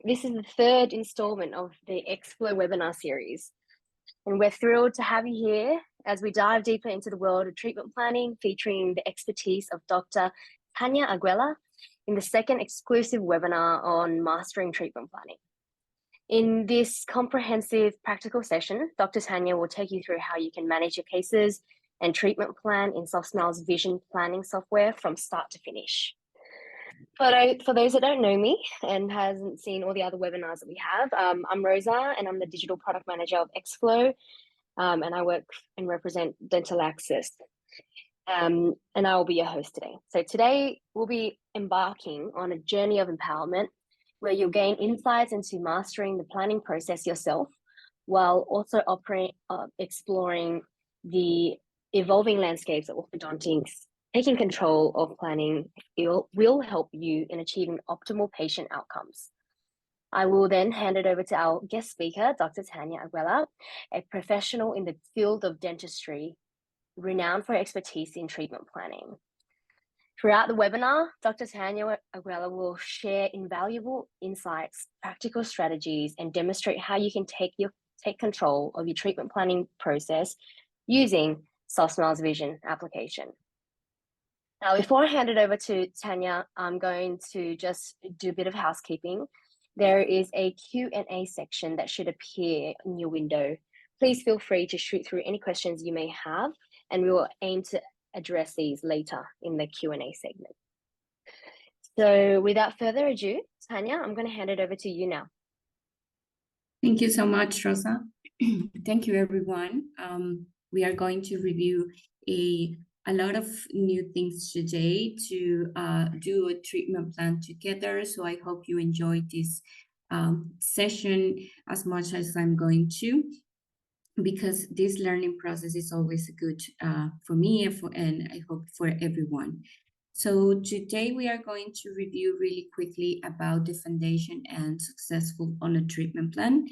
This is the third installment of the Xflow webinar series, and we're thrilled to have you here as we dive deeper into the world of treatment planning, featuring the expertise of Dr. Tania Aguela in the second exclusive webinar on mastering treatment planning. In this comprehensive practical session, Dr. Tania will take you through how you can manage your cases and treatment plan in SoftSmile's vision planning software from start to finish. For those that don't know me and hasn't seen all the other webinars that we have, I'm Rosa and I'm the digital product manager of Xflow, and I work and represent Dental Access. And I will be your host today. So today we'll be embarking on a journey of empowerment where you'll gain insights into mastering the planning process yourself, while also exploring the evolving landscapes of orthodontics. Taking control of planning will help you in achieving optimal patient outcomes. I will then hand it over to our guest speaker, Dr. Tania Aguela, a professional in the field of dentistry, renowned for expertise in treatment planning. Throughout the webinar, Dr. Tania Aguela will share invaluable insights, practical strategies, and demonstrate how you can take control of your treatment planning process using SoftSmile's Vision application. Now, before I hand it over to Tania, I'm going to just do a bit of housekeeping. There is a Q&A section that should appear in your window. Please feel free to shoot through any questions you may have, and we will aim to address these later in the Q&A segment. So without further ado, Tania, I'm going to hand it over to you now. Thank you so much, Rosa. Thank you, everyone. We are going to review a lot of new things today to do a treatment plan together. So I hope you enjoyed this session as much as I'm going to, because this learning process is always good for me and I hope for everyone. So today we are going to review really quickly about the foundation and successful on a treatment plan.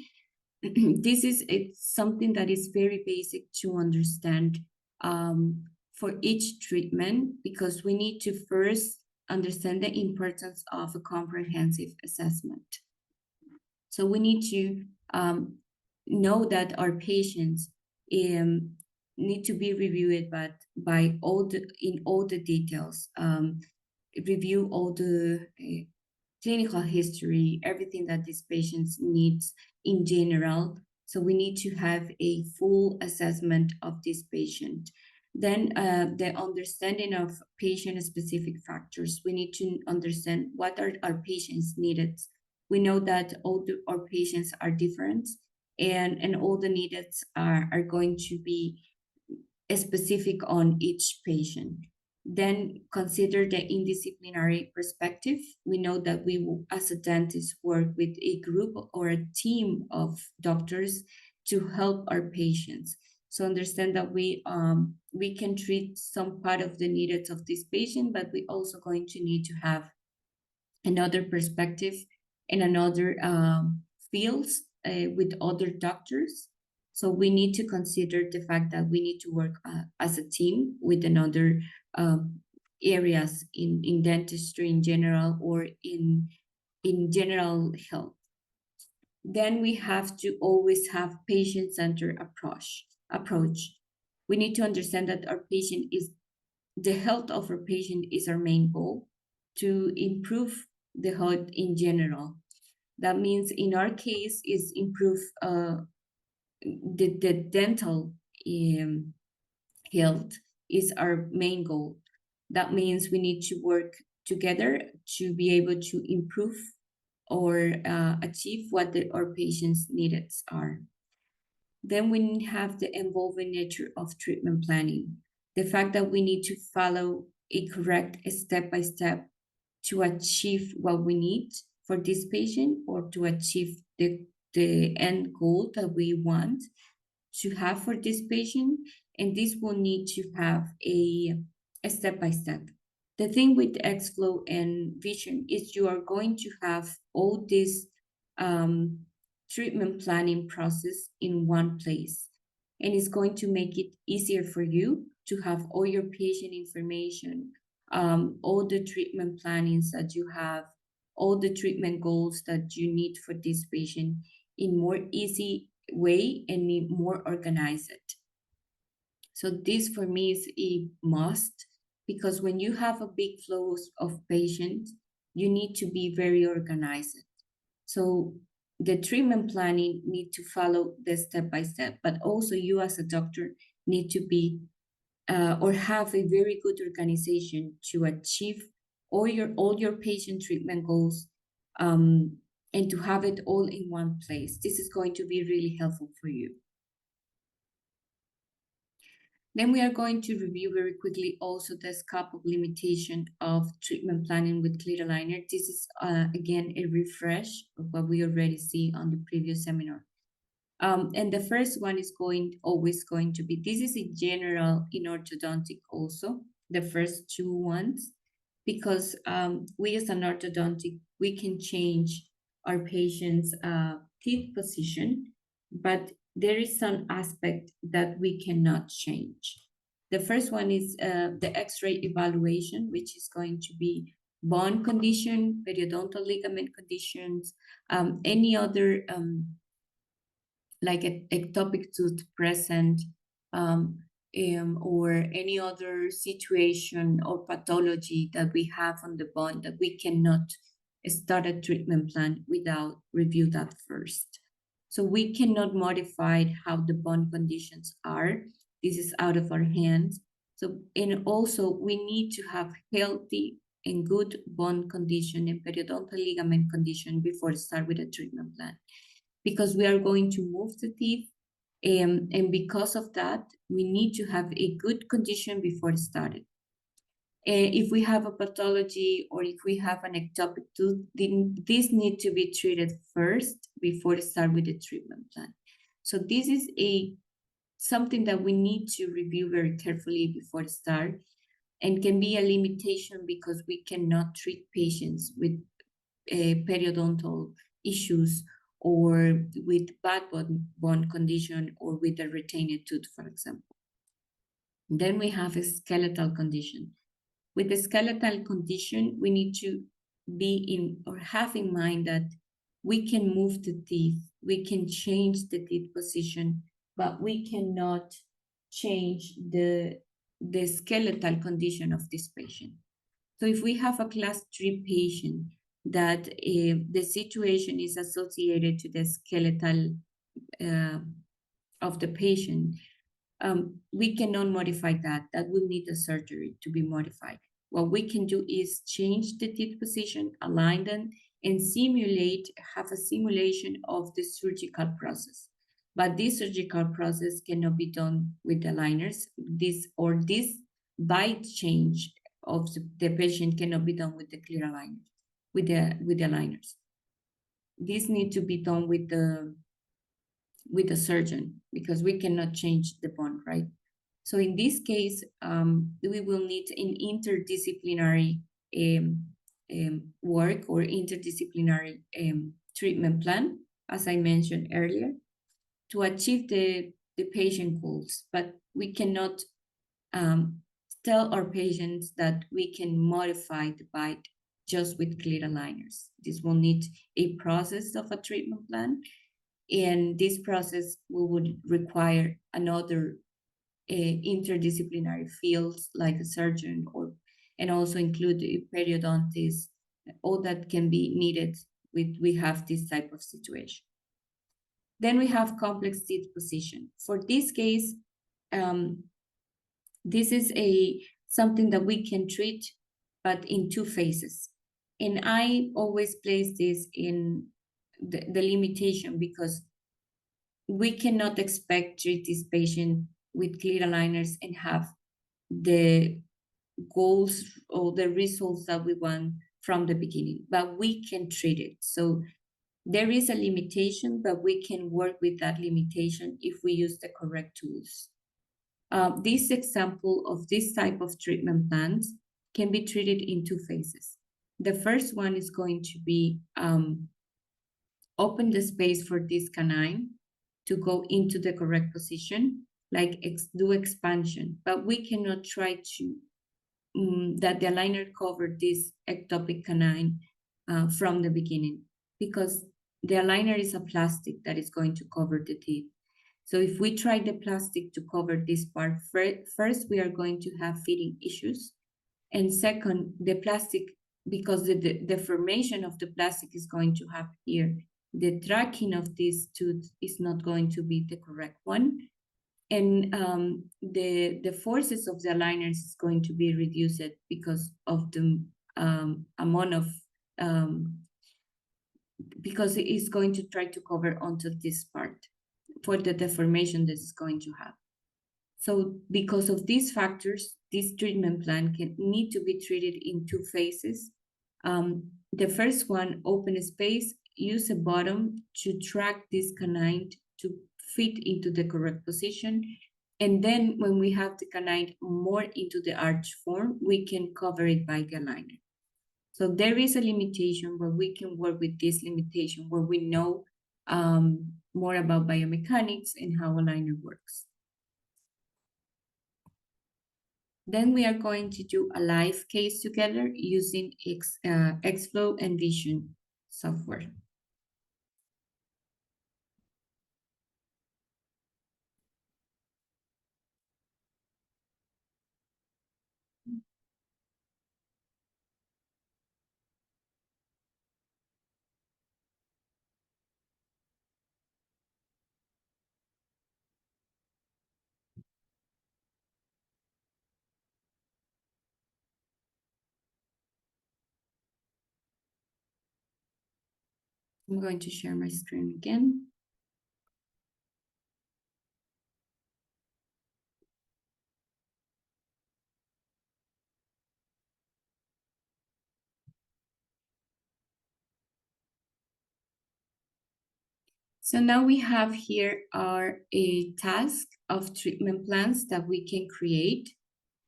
It's something that is very basic to understand for each treatment, because we need to first understand the importance of a comprehensive assessment. So we need to know that our patients need to be reviewed in all the details, review all the clinical history, everything that these patients needs in general. So we need to have a full assessment of this patient. Then the understanding of patient-specific factors. We need to understand what are our patients' needs. We know that our patients are different, and all the needs are going to be specific on each patient. Then consider the interdisciplinary perspective. We know that we will, as a dentist, work with a group or a team of doctors to help our patients. So understand that we can treat some part of the needs of this patient, but we also going to need to have another perspective and another fields with other doctors. So we need to consider the fact that we need to work as a team with another areas in dentistry in general, or in general health. Then we have to always have patient-centered approach. We need to understand that the health of our patient is our main goal, to improve the health in general. That means in our case is improve the dental health is our main goal. That means we need to work together to be able to improve or achieve what our patients' needs are. Then we have the evolving nature of treatment planning. The fact that we need to follow a correct step-by-step to achieve what we need for this patient, or to achieve the end goal that we want to have for this patient. And this will need to have a step-by-step. The thing with Xflow and Vision is you are going to have all this treatment planning process in one place. And it's going to make it easier for you to have all your patient information, all the treatment plannings that you have all the treatment goals that you need for this patient in more easy way and in more organized. So this for me is a must, because when you have a big flows of patients, you need to be very organized. So the treatment planning need to follow the step by step, but also you as a doctor need to be or have a very good organization to achieve all your patient treatment goals, and to have it all in one place. This is going to be really helpful for you. Then we are going to review very quickly also the scope of limitation of treatment planning with clear aligner. This is again a refresh of what we already see on the previous seminar. And the first one is always going to be, this is a general in orthodontic also, the first two ones, because we as an orthodontic, we can change our patient's teeth position, but there is some aspect that we cannot change. The first one is the X-ray evaluation, which is going to be bone condition, periodontal ligament conditions, any other like ectopic tooth present, or any other situation or pathology that we have on the bone that we cannot start a treatment plan without review that first. So we cannot modify how the bone conditions are. This is out of our hands. So, and also we need to have healthy and good bone condition and periodontal ligament condition before start with a treatment plan, because we are going to move the teeth, and because of that, we need to have a good condition before starting. If we have a pathology or if we have an ectopic tooth, then this need to be treated first before start with the treatment plan. So this is something that we need to review very carefully before start, and can be a limitation because we cannot treat patients with periodontal issues or with bad bone condition or with a retained tooth, for example. Then we have a skeletal condition. With the skeletal condition, we need to be in or have in mind that we can move the teeth, we can change the teeth position, but we cannot change the skeletal condition of this patient. So if we have a class 3 patient that the situation is associated to the skeletal of the patient, we cannot modify that. That will need a surgery to be modified. What we can do is change the teeth position, align them, and have a simulation of the surgical process. But this surgical process cannot be done with the aligners. This bite change of the patient cannot be done with the clear aligners, with the aligners. This needs to be done with the surgeon, because we cannot change the bone, right? So in this case, we will need an interdisciplinary work or interdisciplinary treatment plan, as I mentioned earlier, to achieve the patient goals. But we cannot tell our patients that we can modify the bite just with clear aligners. This will need a process of a treatment plan, and this process would require another interdisciplinary fields like a surgeon, and also include a periodontist. All that can be needed we have this type of situation. Then we have complex teeth position. For this case, this is something that we can treat, but in 2 phases. And I always place this in the limitation, because we cannot expect to treat this patient with clear aligners and have the goals or the results that we want from the beginning, but we can treat it. So there is a limitation, but we can work with that limitation if we use the correct tools. This example of this type of treatment plans can be treated in 2 phases. The first one is going to be open the space for this canine to go into the correct position, like do expansion, but we cannot try to that the aligner cover this ectopic canine from the beginning, because the aligner is a plastic that is going to cover the teeth. So if we try the plastic to cover this part, first we are going to have fitting issues. And second, the plastic, because the formation of the plastic is going to happen here, the tracking of this tooth is not going to be the correct one. And the forces of the aligners is going to be reduced because of the amount of, because it is going to try to cover onto this part for the deformation that is going to have. So because of these factors, this treatment plan can need to be treated in two phases. The first one, open space, use a bottom to track this canine to fit into the correct position. And then when we have the canine more into the arch form, we can cover it by the aligner. So there is a limitation where we can work with this limitation, where we know more about biomechanics and how aligner works. Then we are going to do a live case together using Xflow and Vision software. I'm going to share my screen again. So now we have here a task of treatment plans that we can create.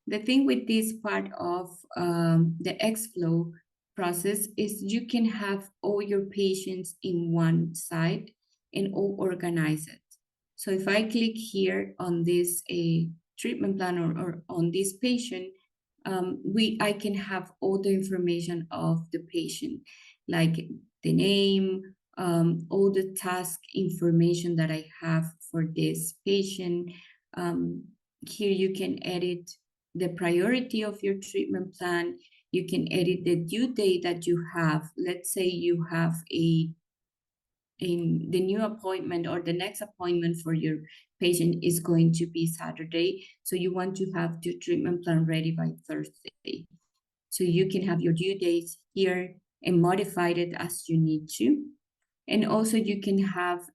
The thing with this part of the Xflow process is you can have all your patients in one side and all organize it. So if I click here on this treatment plan or on this patient, I can have all the information of the patient, like the name, all the task information that I have for this patient. Here you can edit the priority of your treatment plan. You can edit the due date that you have. Let's say you have the new appointment or the next appointment for your patient is going to be Saturday. So you want to have your treatment plan ready by Thursday. So you can have your due dates here and modify it as you need to. And also you can have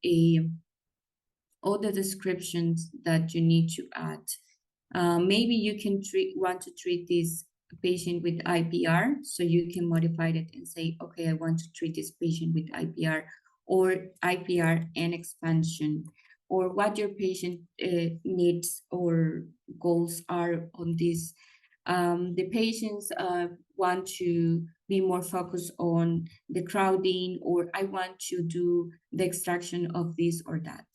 all the descriptions that you need to add. Maybe you can want to treat this patient with IPR, so you can modify it and say, okay, I want to treat this patient with IPR or IPR and expansion, or what your patient needs or goals are on this. The patients want to be more focused on the crowding, or I want to do the extraction of this or that.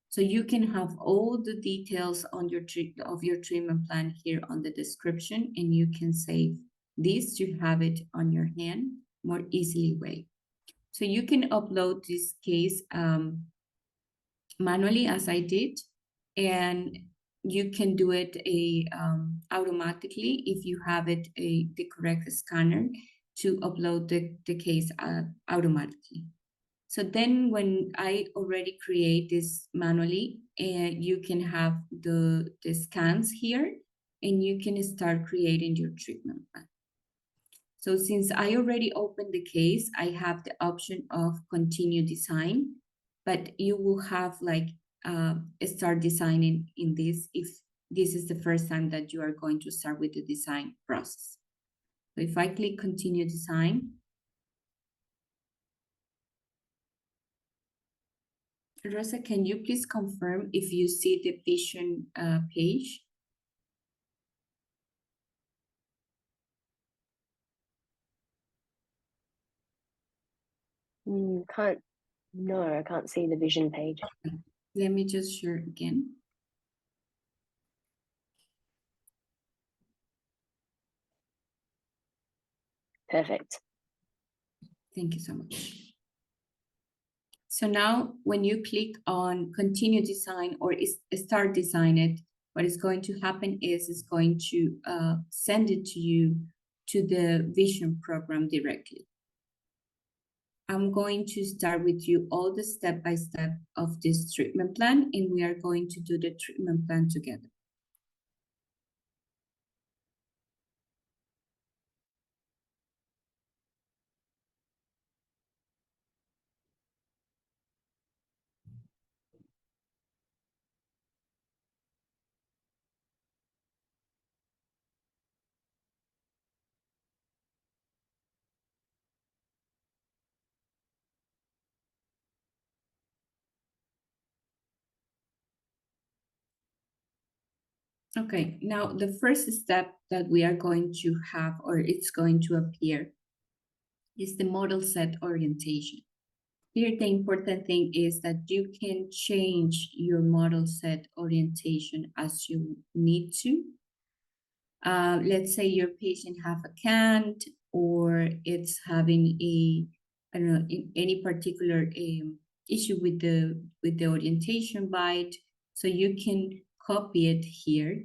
So you can have all the details on your treatment plan here on the description, and you can save this to have it on your hand more easily way. So you can upload this case manually as I did, and you can do it automatically if you have it the correct scanner to upload the case automatically. So then when I already create this manually, you can have the scans here, and you can start creating your treatment plan. So since I already opened the case, I have the option of continue design, but you will have like start designing in this if this is the first time that you are going to start with the design process. So if I click continue design, Rosa, can you please confirm if you see the vision page? No, I can't see the vision page. Let me just share again. Perfect. Thank you so much. So now when you click on continue design or start design it, what is going to happen is it's going to send it to you to the vision program directly. I'm going to start with you all the step-by-step of this treatment plan, and we are going to do the treatment plan together. Okay, now the first step that we are going to have, or it's going to appear, is the model set orientation. Here, the important thing is that you can change your model set orientation as you need to. Let's say your patient have a cant or it's having a, I don't know, any particular issue with the orientation bite. So you can copy it here.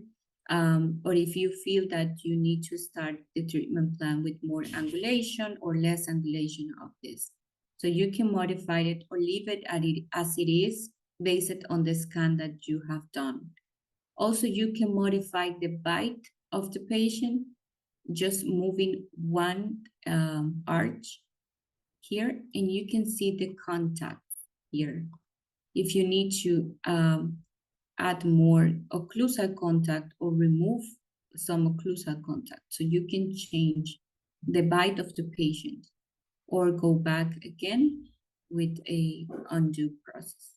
Or if you feel that you need to start the treatment plan with more angulation or less angulation of this. So you can modify it or leave it as it is based on the scan that you have done. Also, you can modify the bite of the patient, just moving one arch here, and you can see the contact here. If you need to add more occlusal contact or remove some occlusal contact, so you can change the bite of the patient or go back again with a undo process.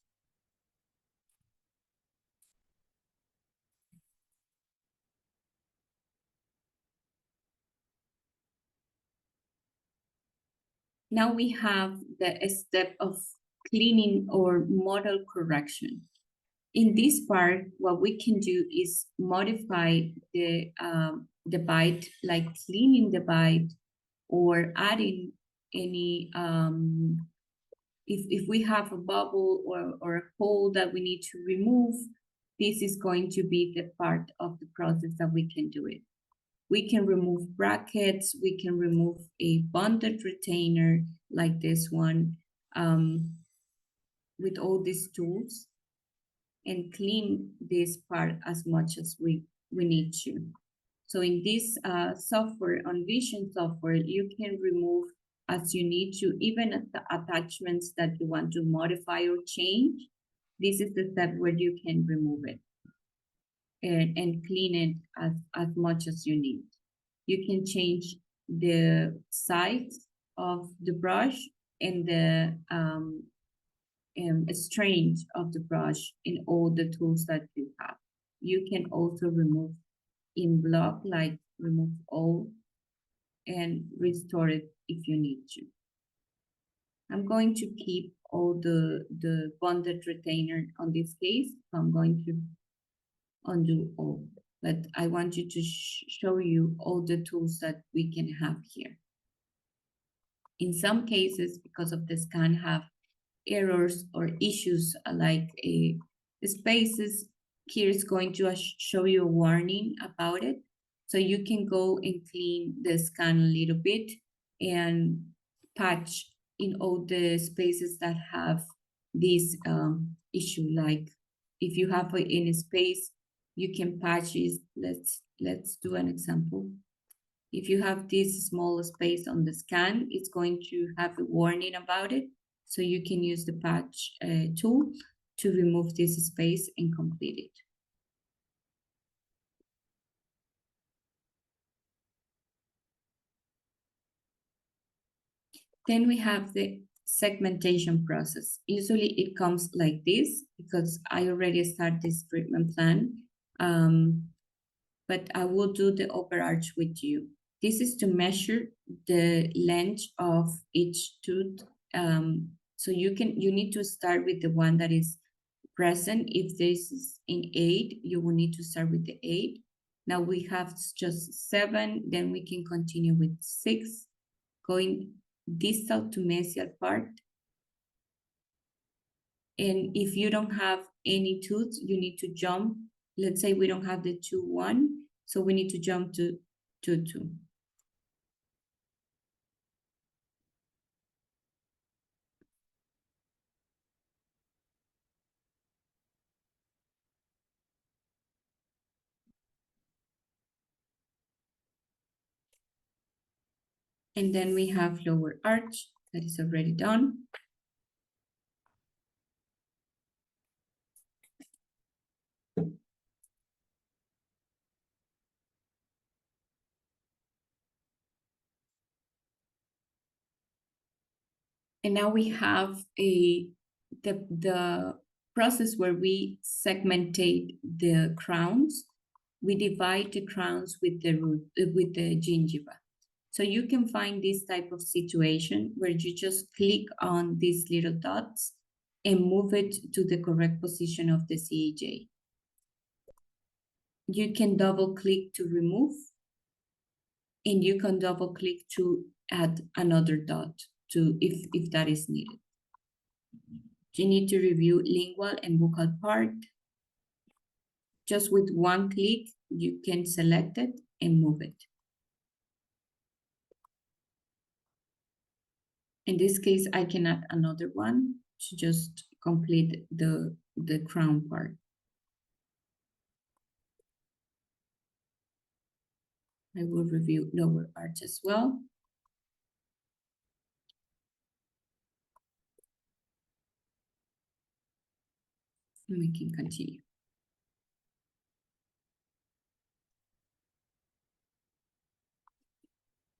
Now we have the step of cleaning or model correction. In this part, what we can do is modify the bite, like cleaning the bite or adding any, if we have a bubble or a hole that we need to remove, this is going to be the part of the process that we can do it. We can remove brackets, we can remove a bonded retainer like this one with all these tools and clean this part as much as we need to. So in this software, on Vision software, you can remove as you need to, even at the attachments that you want to modify or change. This is the step where you can remove it and clean it as much as you need. You can change the size of the brush and the strength of the brush in all the tools that you have. You can also remove in block, like remove all and restore it if you need to. I'm going to keep all the bonded retainer on this case. So I'm going to undo all, but I want you to show you all the tools that we can have here. In some cases, because of the scan, have errors or issues like spaces. Here is going to show you a warning about it. So you can go and clean the scan a little bit and patch in all the spaces that have this issue. Like if you have in a space, you can patch it. Let's do an example. If you have this small space on the scan, it's going to have a warning about it. So you can use the patch tool to remove this space and complete it. Then we have the segmentation process. Usually it comes like this because I already started this treatment plan, but I will do the overarch with you. This is to measure the length of each tooth. So you need to start with the one that is present. If this is in 8, you will need to start with the 8. Now we have just 7, then we can continue with 6, going distal to mesial part. And if you don't have any tooth, you need to jump. Let's say we don't have the 2-1, so we need to jump to 2-2. And then we have lower arch that is already done. And now we have the process where we segmentate the crowns. We divide the crowns with the root, with the gingiva. So you can find this type of situation where you just click on these little dots and move it to the correct position of the CEJ. You can double click to remove, and you can double click to add another dot to if that is needed. You need to review lingual and buccal part. Just with one click, you can select it and move it. In this case, I can add another one to just complete the crown part. I will review lower arch as well. And we can continue.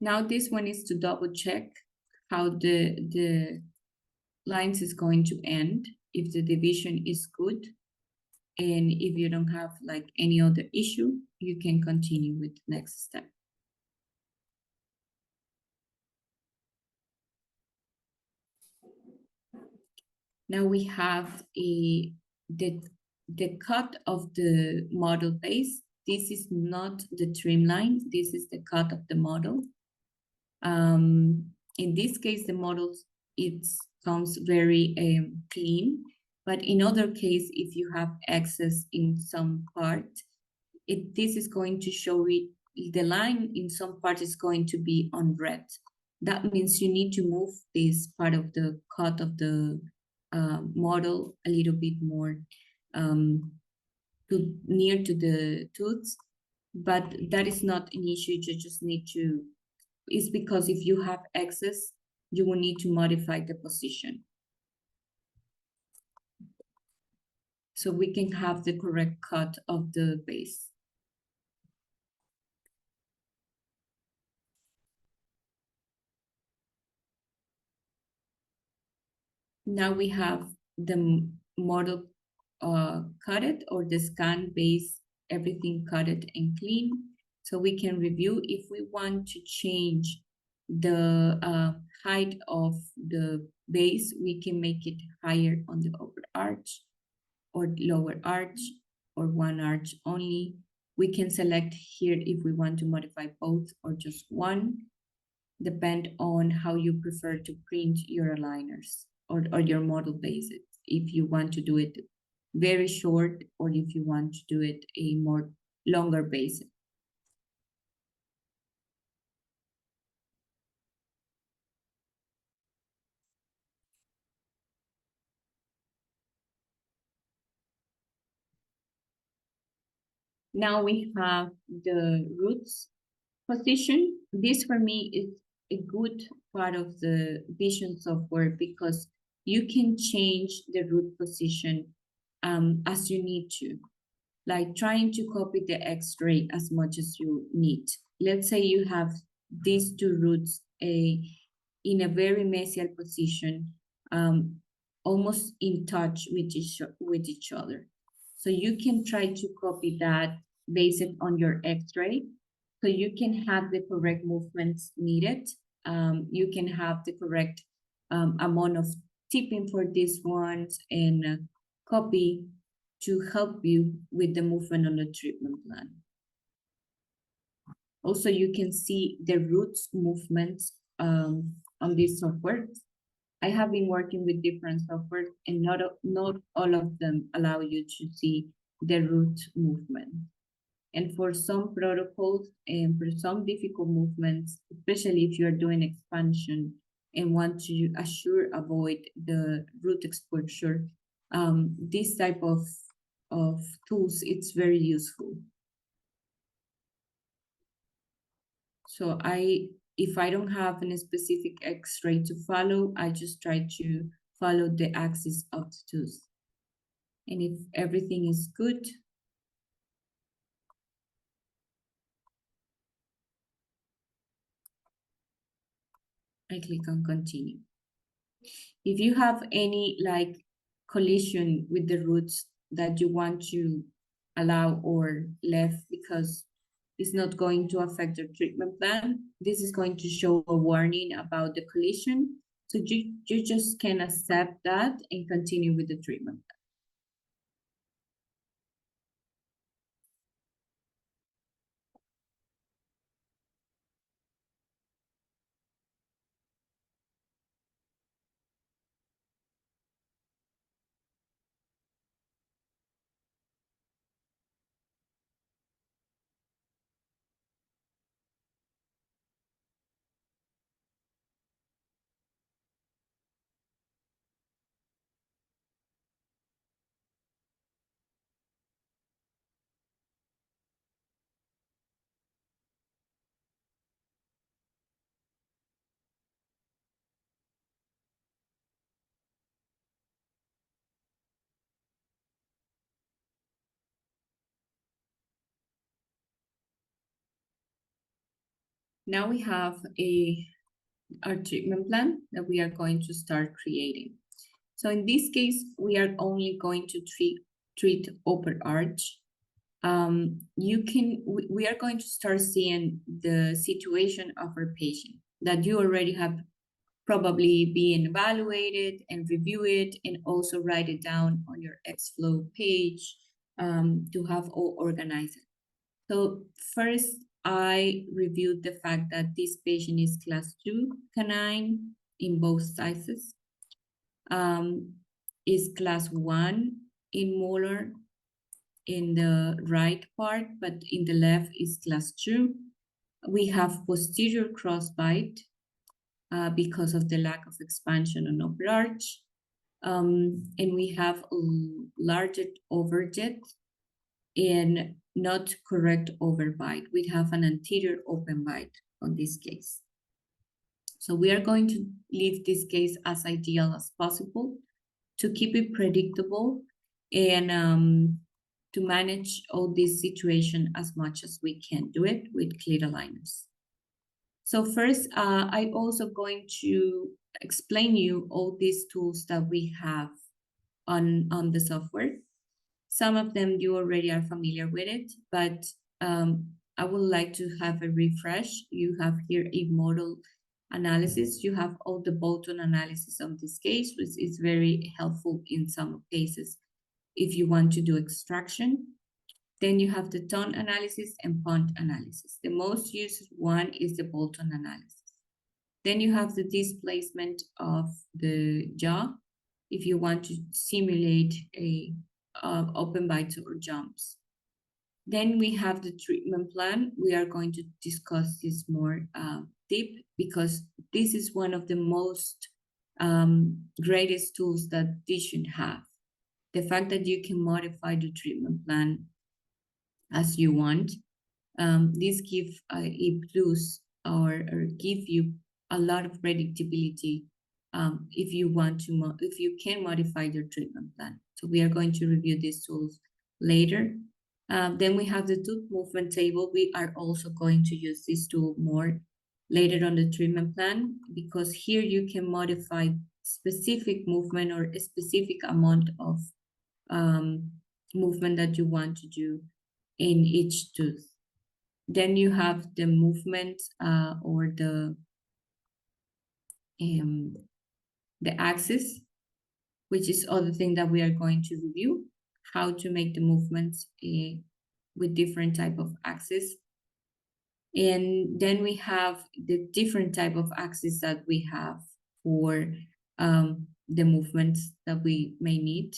Now this one is to double check how the lines is going to end, if the division is good. And if you don't have like any other issue, you can continue with the next step. Now we have the cut of the model base. This is not the trim line. This is the cut of the model. In this case, the model comes very clean. But in other case, if you have excess in some part, this is going to show it. The line in some part is going to be on red. That means you need to move this part of the cut of the model a little bit more near to the tooth, but that is not an issue. You just need to, it's because if you have excess, you will need to modify the position. So we can have the correct cut of the base. Now we have the model cut it, or the scan base, everything cut it and clean. So we can review. If we want to change the height of the base, we can make it higher on the upper arch or lower arch or one arch only. We can select here if we want to modify both or just one, depend on how you prefer to print your aligners or your model bases. If you want to do it very short, or if you want to do it a more longer base. Now we have the roots position. This for me is a good part of the vision software because you can change the root position as you need to, like trying to copy the X-ray as much as you need. Let's say you have these two roots in a very mesial position, almost in touch with each other. So you can try to copy that based on your X-ray. So you can have the correct movements needed. You can have the correct amount of tipping for these ones and copy to help you with the movement on the treatment plan. Also, you can see the roots movements on this software. I have been working with different software, and not all of them allow you to see the root movement. And for some protocols and for some difficult movements, especially if you're doing expansion and want to avoid the root exposure, this type of tools, it's very useful. So if I don't have a specific X-ray to follow, I just try to follow the axis of the tooth. And if everything is good, I click on continue. If you have any like collision with the roots that you want to allow or left because it's not going to affect your treatment plan, this is going to show a warning about the collision. So you just can accept that and continue with the treatment plan. Now we have our treatment plan that we are going to start creating. So in this case, we are only going to treat upper arch. We are going to start seeing the situation of our patient that you already have probably been evaluated and review it, and also write it down on your Xflow page to have all organized. So first, I reviewed the fact that this patient is class 2 canine in both sizes. Is class 1 in molar in the right part, but in the left is class 2. We have posterior crossbite because of the lack of expansion on upper arch. And we have a larger overjet and not correct overbite. We have an anterior open bite on this case. So we are going to leave this case as ideal as possible to keep it predictable and to manage all this situation as much as we can do it with clear aligners. So first, I also going to explain you all these tools that we have on the software. Some of them you already are familiar with it, but I would like to have a refresh. You have here a model analysis. You have all the bolt-on analysis of this case, which is very helpful in some cases if you want to do extraction. Then you have the tone analysis and punt analysis. The most used one is the bolt-on analysis. Then you have the displacement of the jaw if you want to simulate a open bites or jumps. Then we have the treatment plan. We are going to discuss this more deep because this is one of the most greatest tools that this should have. The fact that you can modify the treatment plan as you want. This gives a plus or give you a lot of predictability if you want to, if you can modify your treatment plan. So we are going to review these tools later. Then we have the tooth movement table. We are also going to use this tool more later on the treatment plan because here you can modify specific movement or a specific amount of movement that you want to do in each tooth. Then you have the movement or the axis, which is other thing that we are going to review, how to make the movements with different type of axis. And then we have the different type of axes that we have for the movements that we may need.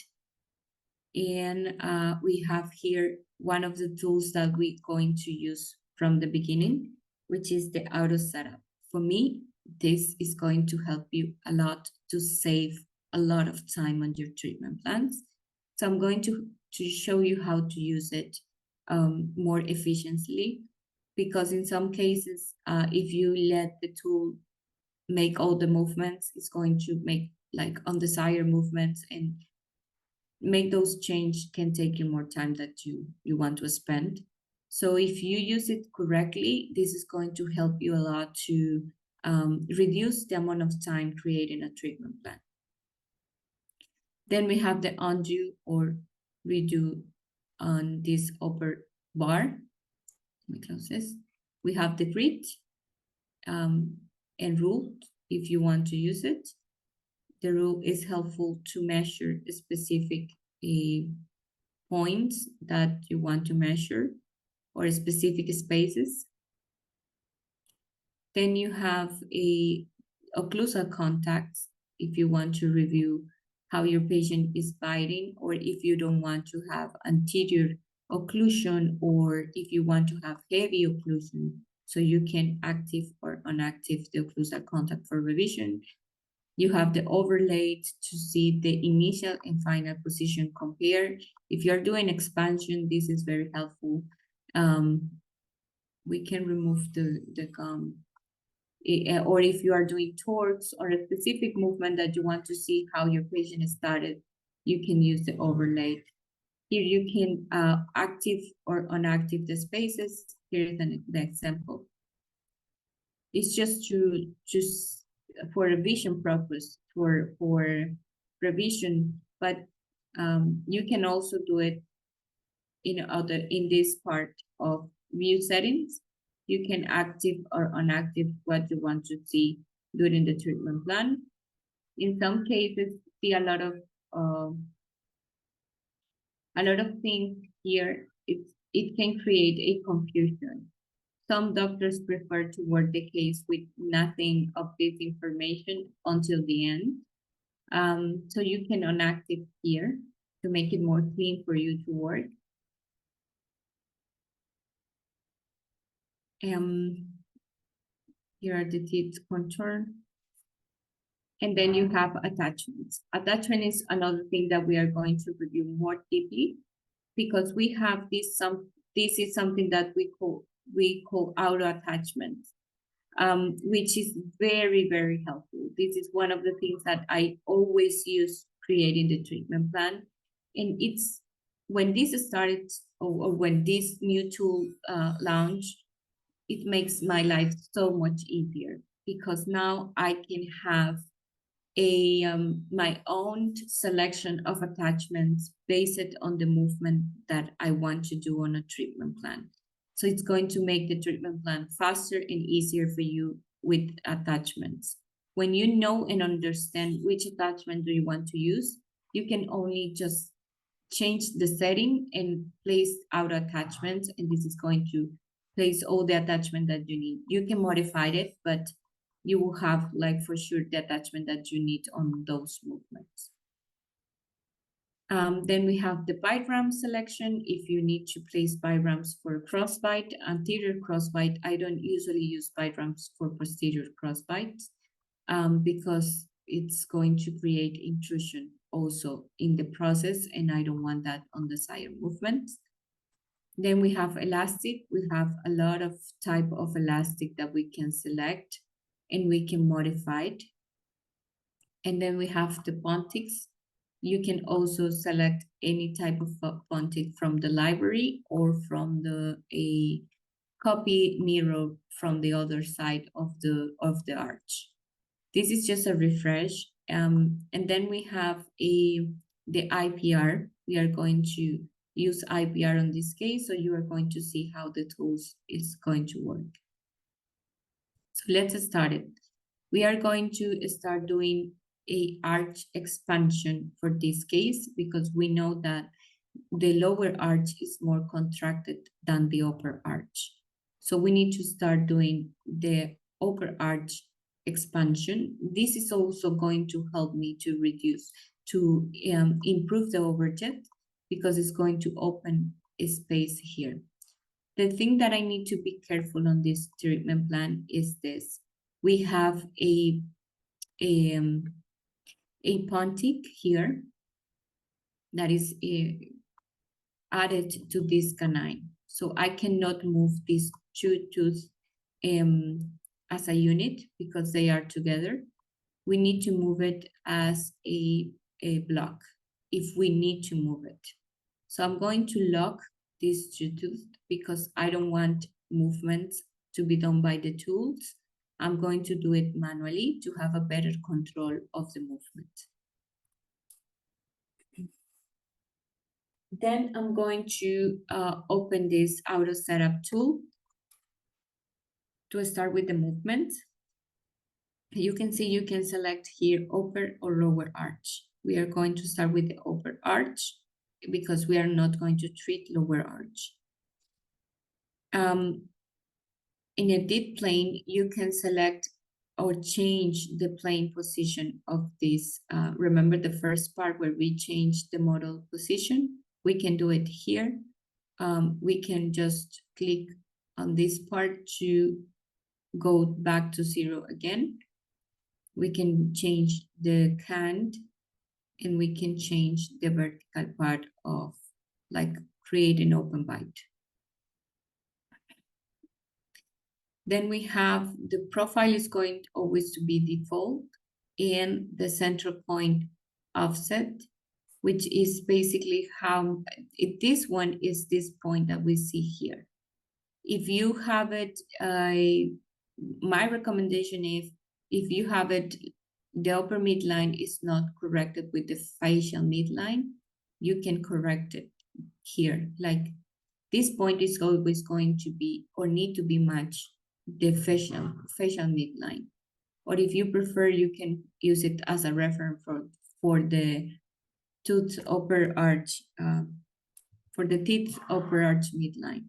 And we have here one of the tools that we're going to use from the beginning, which is the auto setup. For me, this is going to help you a lot to save a lot of time on your treatment plans. So I'm going to show you how to use it more efficiently, because in some cases, if you let the tool make all the movements, it's going to make like undesired movements, and make those change can take you more time that you want to spend. So if you use it correctly, this is going to help you a lot to reduce the amount of time creating a treatment plan. Then we have the undo or redo on this upper bar. Let me close this. We have the grid and rule if you want to use it. The rule is helpful to measure specific points that you want to measure or specific spaces. Then you have a occlusal contacts if you want to review how your patient is biting, or if you don't want to have anterior occlusion, or if you want to have heavy occlusion, so you can active or inactive the occlusal contact for revision. You have the overlay to see the initial and final position compare. If you're doing expansion, this is very helpful. We can remove the gum. Or if you are doing torques or a specific movement that you want to see how your patient started, you can use the overlay. Here you can active or unactive the spaces. Here is the example. It's just for revision purpose, for revision, but you can also do it in this part of view settings. You can active or unactive what you want to see during the treatment plan. In some cases, see a lot of things here. It can create a confusion. Some doctors prefer to work the case with nothing of this information until the end. So you can unactive here to make it more clean for you to work. Here are the teeth contour. And then you have attachments. Attachment is another thing that we are going to review more deeply, because we have this is something that we call auto attachments, which is very, very helpful. This is one of the things that I always use creating the treatment plan. And it's when this started, or when this new tool launched, it makes my life so much easier, because now I can have my own selection of attachments based on the movement that I want to do on a treatment plan. So it's going to make the treatment plan faster and easier for you with attachments. When you know and understand which attachment do you want to use, you can only just change the setting and place auto attachments, and this is going to place all the attachment that you need. You can modify it, but you will have, like, for sure the attachment that you need on those movements. Then we have the bite ram selection. If you need to place bite rams for crossbite, anterior crossbite, I don't usually use bite rams for posterior crossbite because it's going to create intrusion also in the process, and I don't want that on the side movements. Then we have elastic. We have a lot of type of elastic that we can select and we can modify it. And then we have the pontics. You can also select any type of pontic from the library or from a copy mirror from the other side of the arch. This is just a refresh. And then we have the IPR. We are going to use IPR on this case, so you are going to see how the tools is going to work. So let's start it. We are going to start doing a arch expansion for this case, because we know that the lower arch is more contracted than the upper arch. So we need to start doing the upper arch expansion. This is also going to help me to reduce, to improve the overjet, because it's going to open a space here. The thing that I need to be careful on this treatment plan is this. We have a pontic here that is added to this canine. So I cannot move these two tooths as a unit because they are together. We need to move it as a block if we need to move it. So I'm going to lock these two tooths because I don't want movements to be done by the tools. I'm going to do it manually to have a better control of the movement. Then I'm going to open this auto setup tool to start with the movement. You can see you can select here upper or lower arch. We are going to start with the upper arch because we are not going to treat lower arch. In a deep plane, you can select or change the plane position of this. Remember the first part where we changed the model position? We can do it here. We can just click on this part to go back to 0 again. We can change the cant, and we can change the vertical part of, like, create an open bite. Then we have the profile is going always to be default, and the central point offset, which is basically how this one is this point that we see here. If you have it, my recommendation is if you have it, the upper midline is not corrected with the facial midline, you can correct it here. Like this point is always going to be or need to be matched the facial midline. Or if you prefer, you can use it as a reference for the tooth upper arch, for the teeth upper arch midline.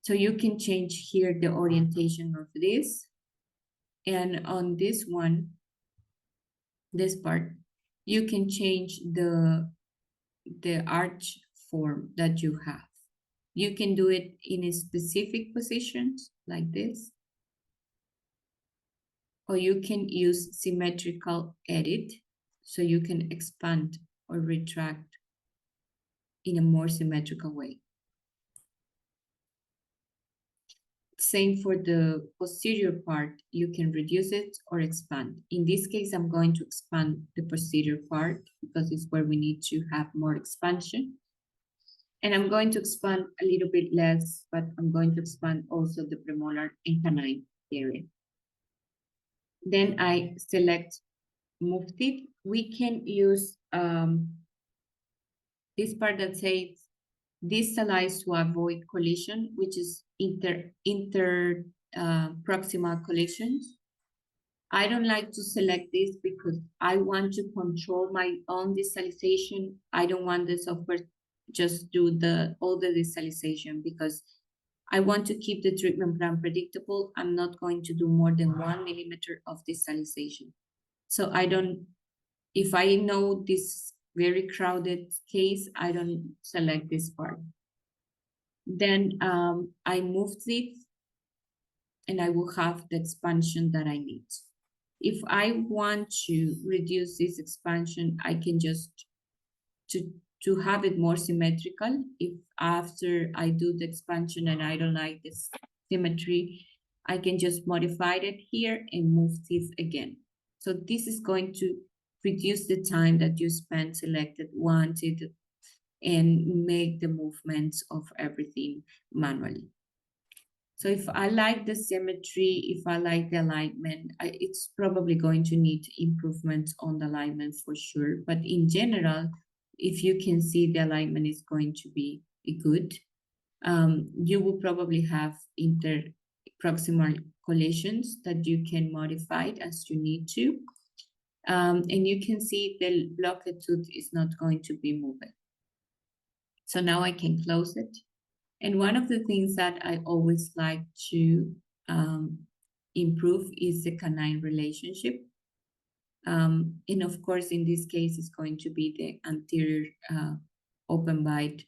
So you can change here the orientation of this. And on this one, this part, you can change the arch form that you have. You can do it in a specific positions like this, or you can use symmetrical edit, so you can expand or retract in a more symmetrical way. Same for the posterior part, you can reduce it or expand. In this case, I'm going to expand the posterior part because it's where we need to have more expansion. And I'm going to expand a little bit less, but I'm going to expand also the premolar and canine area. Then I select move teeth. We can use this part that says distalize to avoid collision, which is proximal collisions. I don't like to select this because I want to control my own distalization. I don't want the software just do all the distalization because I want to keep the treatment plan predictable. I'm not going to do more than 1 millimeter of distalization. So if I know this very crowded case, I don't select this part. Then I move it and I will have the expansion that I need. If I want to reduce this expansion, I can just, to have it more symmetrical, if after I do the expansion and I don't like this symmetry, I can just modify it here and move this again. So this is going to reduce the time that you spend selected one teeth and make the movements of everything manually. So if I like the symmetry, if I like the alignment, it's probably going to need improvements on the alignment for sure. But in general, if you can see the alignment is going to be good, you will probably have interproximal collisions that you can modify it as you need to. And you can see the blocked tooth is not going to be moving. So now I can close it And one of the things that I always like to improve is the canine relationship. And of course, in this case, it's going to be the anterior open bite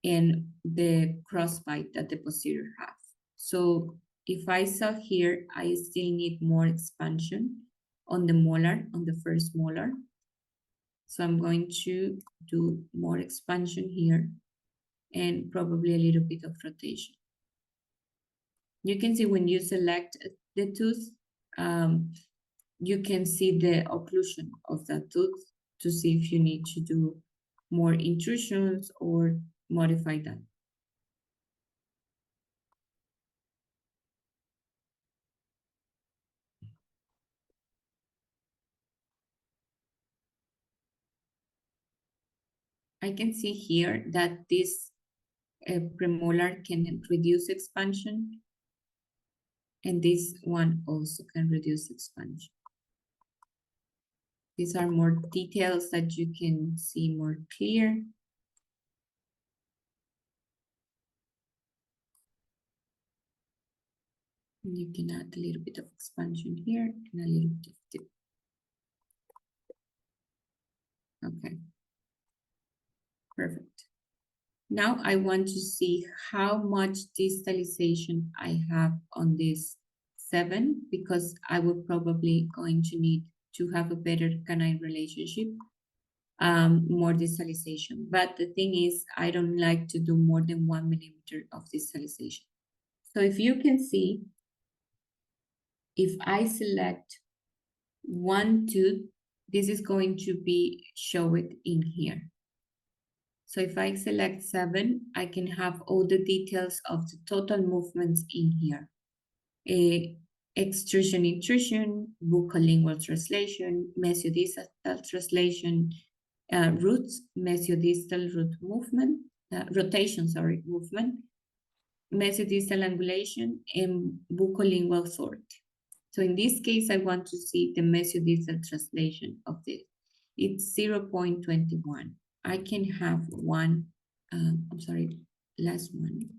and the cross bite that the posterior has. So if I saw here, I still need more expansion on the molar, on the first molar. So I'm going to do more expansion here and probably a little bit of rotation. You can see when you select the tooth, you can see the occlusion of that tooth to see if you need to do more intrusions or modify that. I can see here that this premolar can reduce expansion, and this one also can reduce expansion. These are more details that you can see more clear. You can add a little bit of expansion here and a little bit of dip. Okay, perfect. Now I want to see how much distalization I have on this 7, because I will probably going to need to have a better canine relationship, more distalization. But the thing is, I don't like to do more than 1 millimeter of distalization. So if you can see, if I select one tooth, this is going to be shown in here. So if I select 7, I can have all the details of the total movements in here. Extrusion, intrusion, buccolingual translation, mesiodistal translation, roots, mesiodistal root movement, movement, mesiodistal angulation, and buccolingual sort. So in this case, I want to see the mesiodistal translation of this. It's 0.21. I can have one, last one,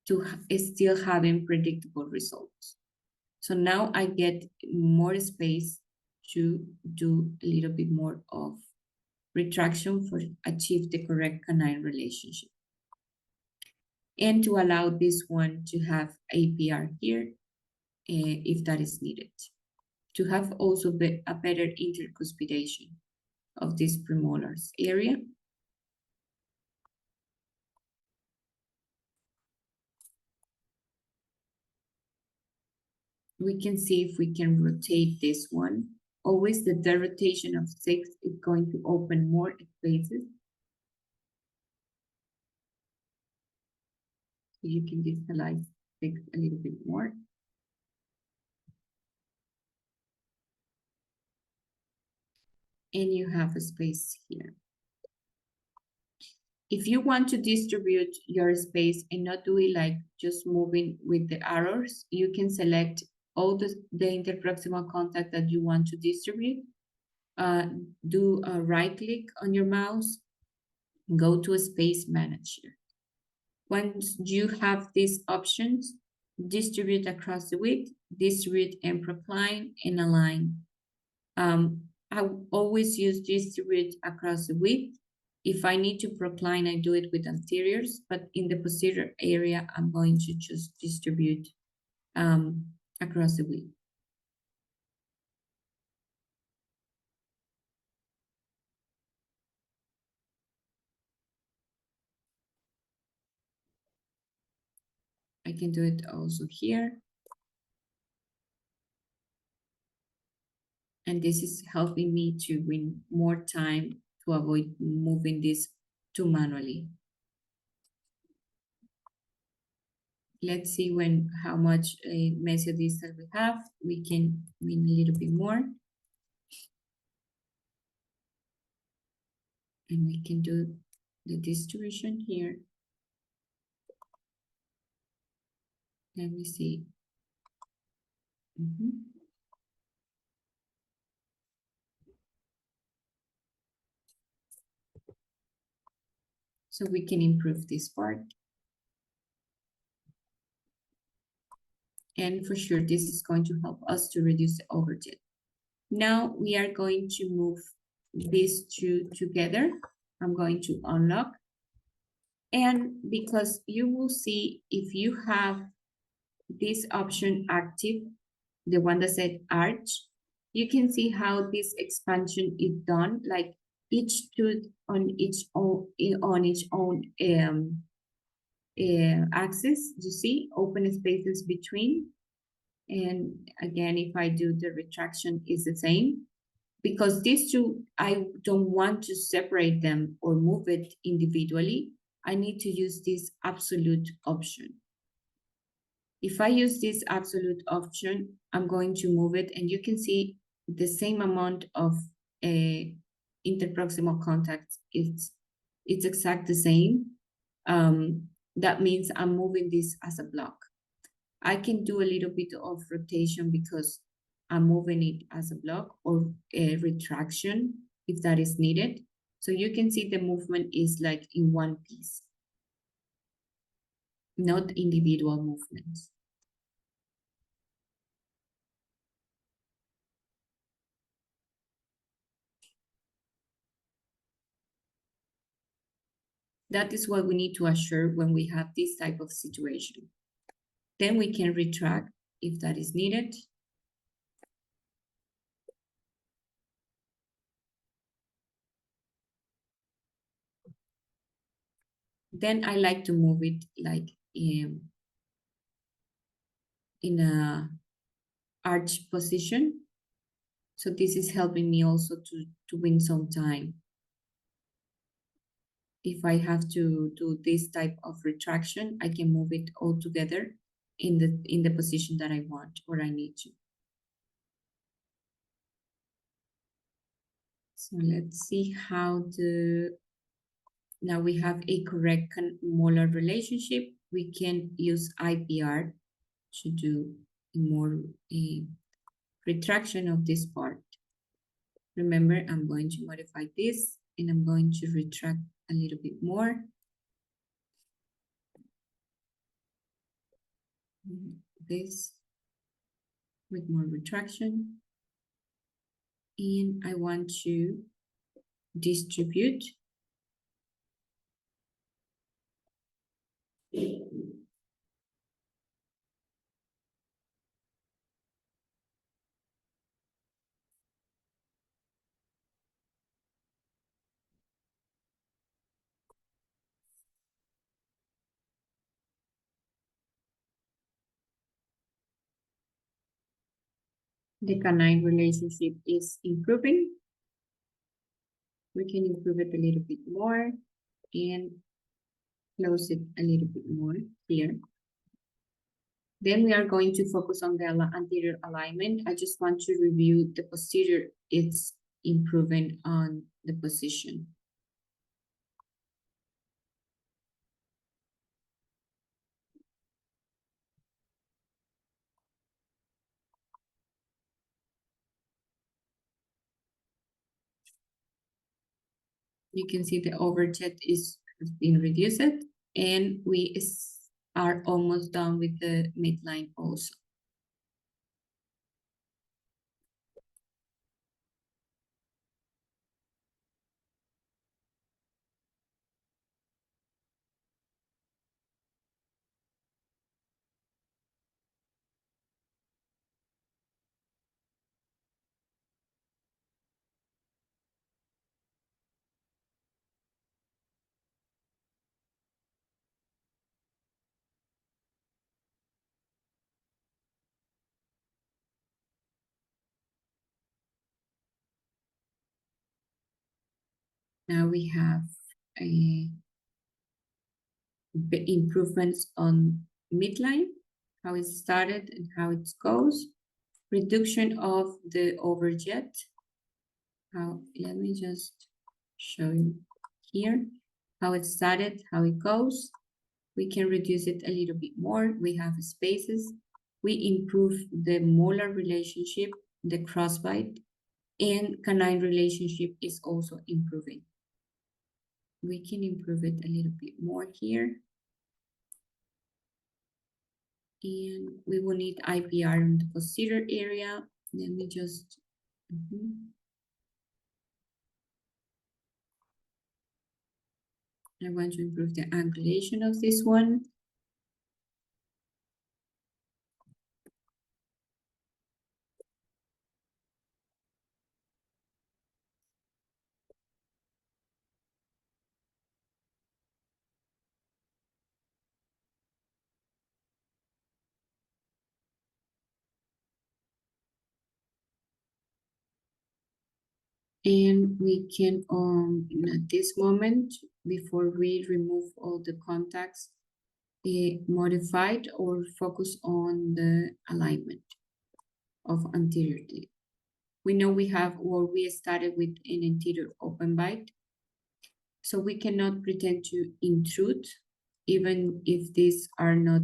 to still having predictable results. So now I get more space to do a little bit more of retraction for achieve the correct canine relationship. And to allow this one to have APR here, if that is needed. To have also a better intercuspidation of this premolars area. We can see if we can rotate this one. Always the rotation of 6 is going to open more spaces. So you can distalize 6 a little bit more. And you have a space here. If you want to distribute your space and not do it like just moving with the arrows, you can select all the interproximal contact that you want to distribute. Do a right click on your mouse, go to a space manager. Once you have these options, distribute across the width, distribute and procline, and align. I always use distribute across the width. If I need to procline, I do it with anteriors, but in the posterior area, I'm going to just distribute across the width. I can do it also here. And this is helping me to win more time to avoid moving this too manually. Let's see how much mesiodistal we have. We can win a little bit more. And we can do the distribution here. Let me see. So we can improve this part. And for sure, this is going to help us to reduce the overjet. Now we are going to move these two together. I'm going to unlock. And because you will see if you have this option active, the one that said arch, you can see how this expansion is done, like each tooth on its own axis, you see, open spaces between. And again, if I do the retraction, is the same. Because these two, I don't want to separate them or move it individually. I need to use this absolute option. If I use this absolute option, I'm going to move it, and you can see the same amount of interproximal contacts. It's exact the same. That means I'm moving this as a block. I can do a little bit of rotation because I'm moving it as a block, or a retraction if that is needed. So you can see the movement is like in one piece, not individual movements. That is what we need to assure when we have this type of situation. Then we can retract if that is needed. Then I like to move it like in a arch position. So this is helping me also to win some time. If I have to do this type of retraction, I can move it all together in the position that I want or I need to. So let's see how now we have a correct molar relationship. We can use IPR to do more retraction of this part. Remember, I'm going to modify this and I'm going to retract a little bit more. This with more retraction. And I want to distribute. The canine relationship is improving. We can improve it a little bit more and close it a little bit more here. Then we are going to focus on the anterior alignment. I just want to review the posterior. It's improving on the position. You can see the overjet has been reduced, and we are almost done with the midline also. Now we have improvements on midline, how it started and how it goes. Reduction of the overjet. Let me just show you here how it started, how it goes. We can reduce it a little bit more. We have spaces. We improve the molar relationship, the crossbite, and canine relationship is also improving. we can improve it a little bit more here. And we will need IPR on the posterior area. Let me just, I want to improve the angulation of this one. And we can, at this moment, before we remove all the contacts, modify it or focus on the alignment of anterior teeth. We know we have, or we started with an anterior open bite, so we cannot pretend to intrude, even if these are not,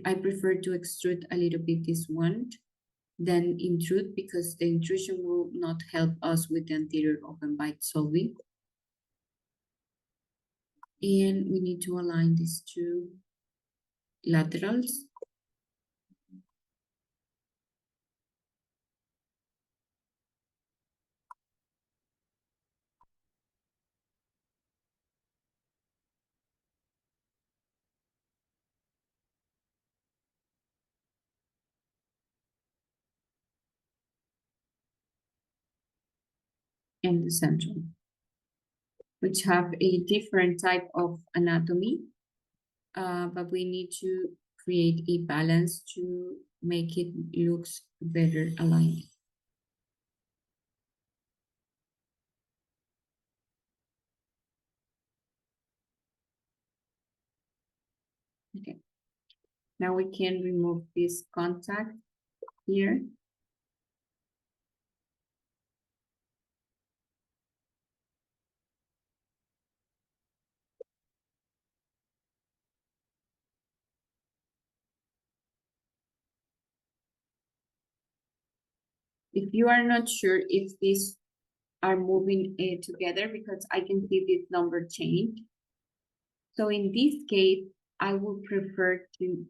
I prefer to extrude a little bit this one than intrude, because the intrusion will not help us with the anterior open bite solving. And we need to align these two laterals. And the central, which have a different type of anatomy, but we need to create a balance to make it looks better aligned. Okay, now we can remove this contact here. If you are not sure if these are moving together, because I can see this number change. So in this case, I would prefer to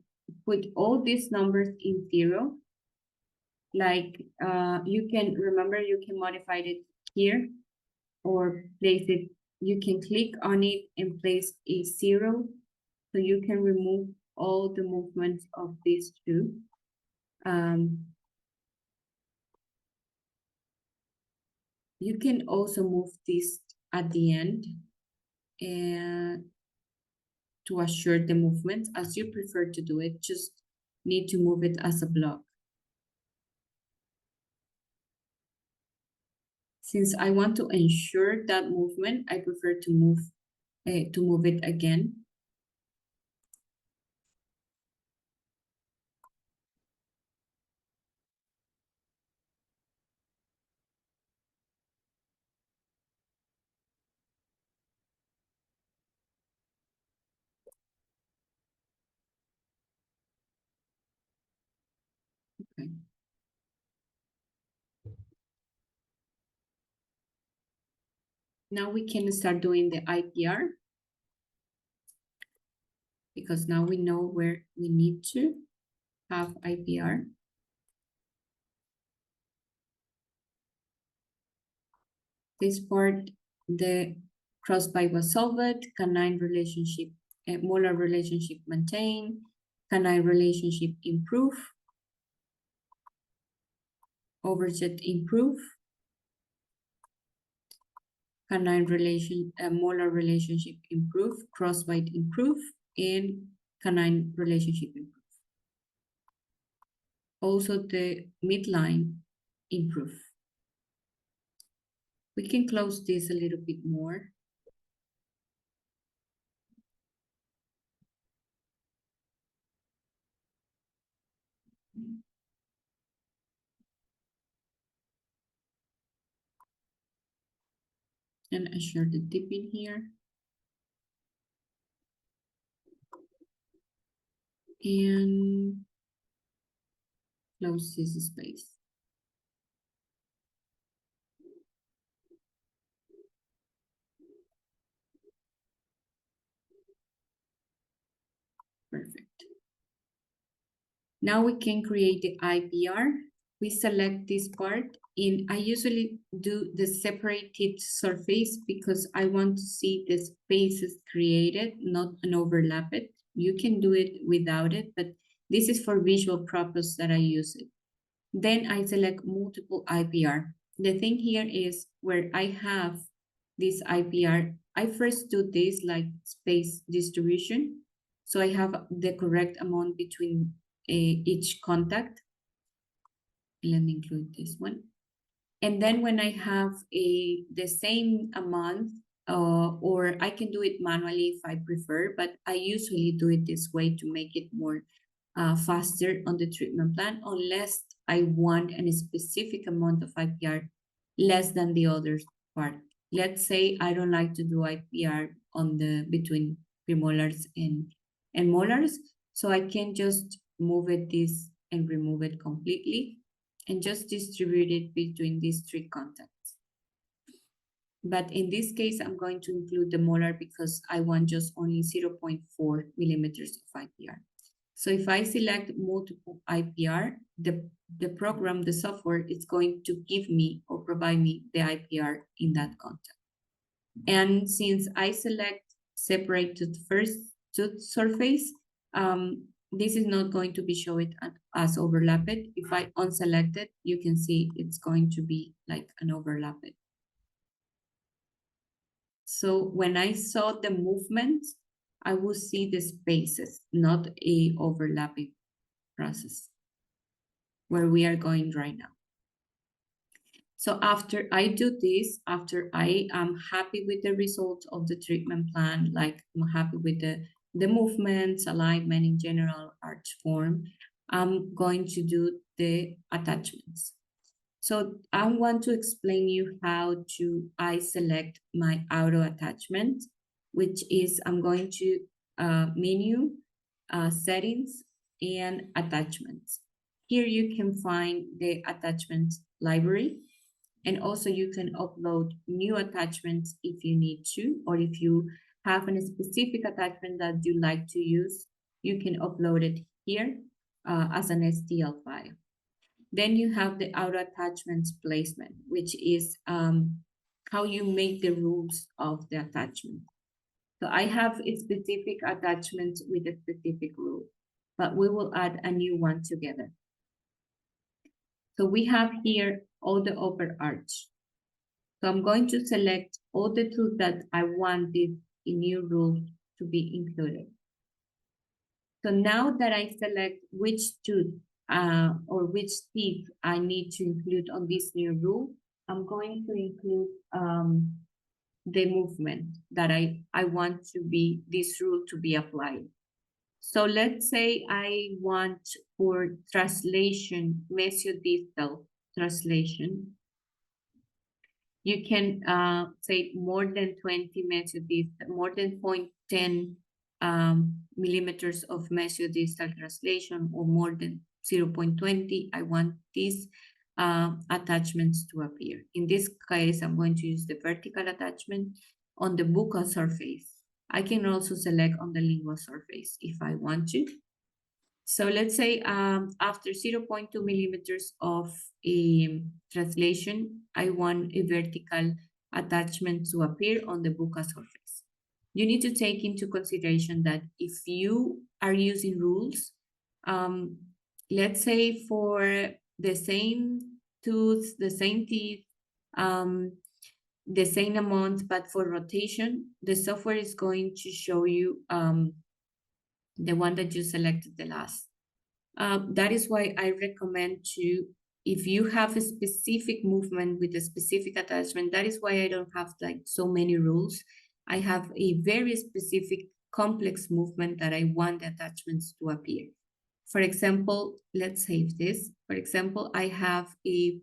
put all these numbers in 0. Like you can, remember, you can modify it here or place it, you can click on it and place a 0. So you can remove all the movements of these two. You can also move this at the end and to assure the movement as you prefer to do it. Just need to move it as a block. Since I want to ensure that movement, I prefer to move it again. Okay. Now we can start doing the IPR, because now we know where we need to have IPR. This part, the crossbite was solved, canine relationship, molar relationship maintained, canine relationship improve, overjet improve, canine molar relationship improve, crossbite improve, and canine relationship improve. Also the midline improve. We can close this a little bit more. And assure the tip in here. And close this space. Now we can create the IPR. We select this part, and I usually do the separated surface because I want to see the spaces created, not an overlap it. You can do it without it, but this is for visual purpose that I use it. Then I select multiple IPR. The thing here is where I have this IPR, I first do this like space distribution. So I have the correct amount between each contact. Let me include this one. And then when I have the same amount, or I can do it manually if I prefer, but I usually do it this way to make it more faster on the treatment plan, unless I want a specific amount of IPR less than the other part. Let's say I don't like to do IPR on the between premolars and molars, so I can just move it this and remove it completely and just distribute it between these three contacts. But in this case, I'm going to include the molar because I want just only 0.4 millimeters of IPR. So if I select multiple IPR, the program, the software, is going to give me or provide me the IPR in that contact. And since I select separated first tooth surface, this is not going to be shown as overlapped. If I unselect it, you can see it's going to be like an overlapped. So when I saw the movement, I will see the spaces, not a overlapping process where we are going right now. So after I do this, after I am happy with the results of the treatment plan, like I'm happy with the movements, alignment in general, arch form, I'm going to do the attachments. So I want to explain you how I select my auto attachment, which is I'm going to menu, settings, and attachments. Here you can find the attachment library, and also you can upload new attachments if you need to, or if you have a specific attachment that you like to use, you can upload it here as an STL file. Then you have the auto attachments placement, which is how you make the rules of the attachment. So I have a specific attachment with a specific rule, but we will add a new one together. So we have here all the upper arch. So I'm going to select all the tools that I want this new rule to be included. So now that I select which tooth or which teeth I need to include on this new rule, I'm going to include the movement that I want to be this rule to be applied. So let's say I want for translation, mesiodistal translation. You can say more than 20 mesiodistal, more than 0.10 millimeters of mesiodistal translation, or more than 0.20. I want these attachments to appear. In this case, I'm going to use the vertical attachment on the buccal surface. I can also select on the lingual surface if I want to. So let's say after 0.2 millimeters of a translation, I want a vertical attachment to appear on the buccal surface. You need to take into consideration that if you are using rules, let's say for the same tooth, the same teeth, the same amount, but for rotation, the software is going to show you the one that you selected the last. That is why I recommend to, if you have a specific movement with a specific attachment, that is why I don't have like so many rules. I have a very specific complex movement that I want the attachments to appear. For example, let's save this. For example, I have a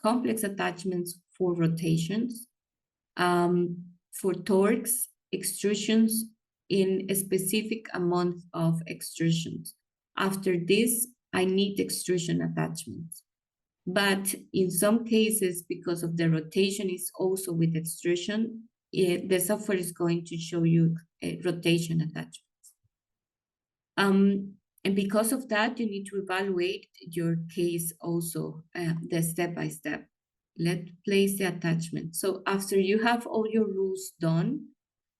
complex attachments for rotations, for torques, extrusions in a specific amount of extrusions. After this, I need extrusion attachments. But in some cases, because of the rotation is also with extrusion, the software is going to show you rotation attachments. And because of that, you need to evaluate your case also, the step-by-step. Let's place the attachment. So after you have all your rules done,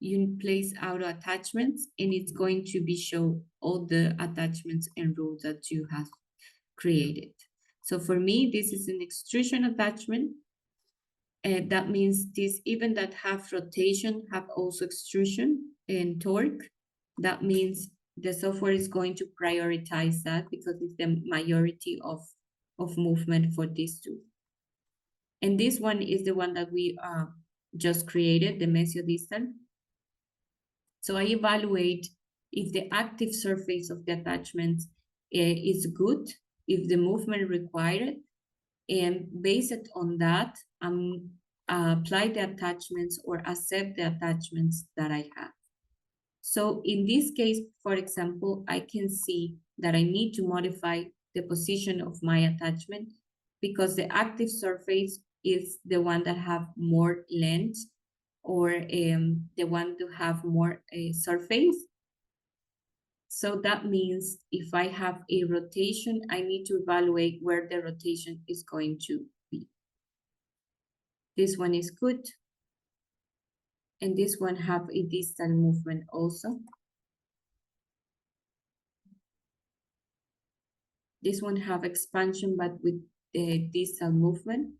you place auto attachments, and it's going to be show all the attachments and rules that you have created. So for me, this is an extrusion attachment. And that means this, even that have rotation, have also extrusion and torque. That means the software is going to prioritize that because it's the majority of movement for these two. And this one is the one that we just created, the mesiodistal. So I evaluate if the active surface of the attachment is good, if the movement required, and based on that, apply the attachments or accept the attachments that I have. So in this case, for example, I can see that I need to modify the position of my attachment because the active surface is the one that have more length or the one to have more surface. So that means if I have a rotation, I need to evaluate where the rotation is going to be. This one is good. And this one have a distal movement also. This one have expansion, but with the distal movement.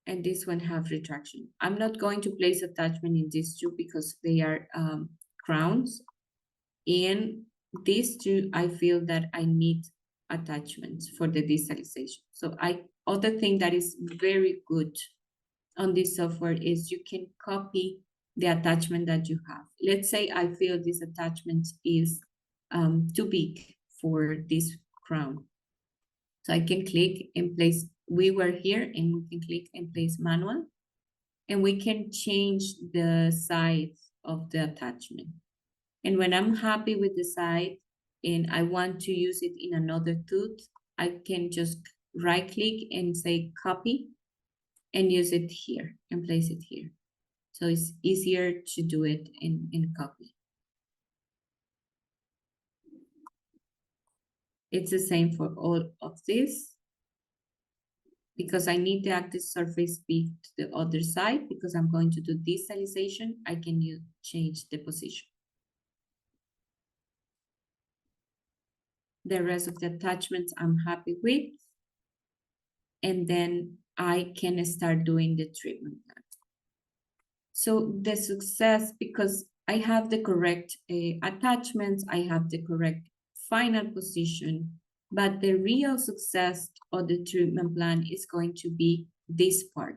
And this one have retraction. I'm not going to place attachment in these two because they are crowns. And these two, I feel that I need attachments for the distalization. So other thing that is very good on this software is you can copy the attachment that you have. Let's say I feel this attachment is too big for this crown. So I can click and place, we were here and we can click and place manual, and we can change the size of the attachment. And when I'm happy with the size and I want to use it in another tooth, I can just right click and say copy and use it here and place it here. So it's easier to do it in copy. It's the same for all of this. Because I need the active surface be to the other side, because I'm going to do distalization, I can change the position. The rest of the attachments I'm happy with. And then I can start doing the treatment plan. So the success, because I have the correct attachments, I have the correct final position, but the real success of the treatment plan is going to be this part.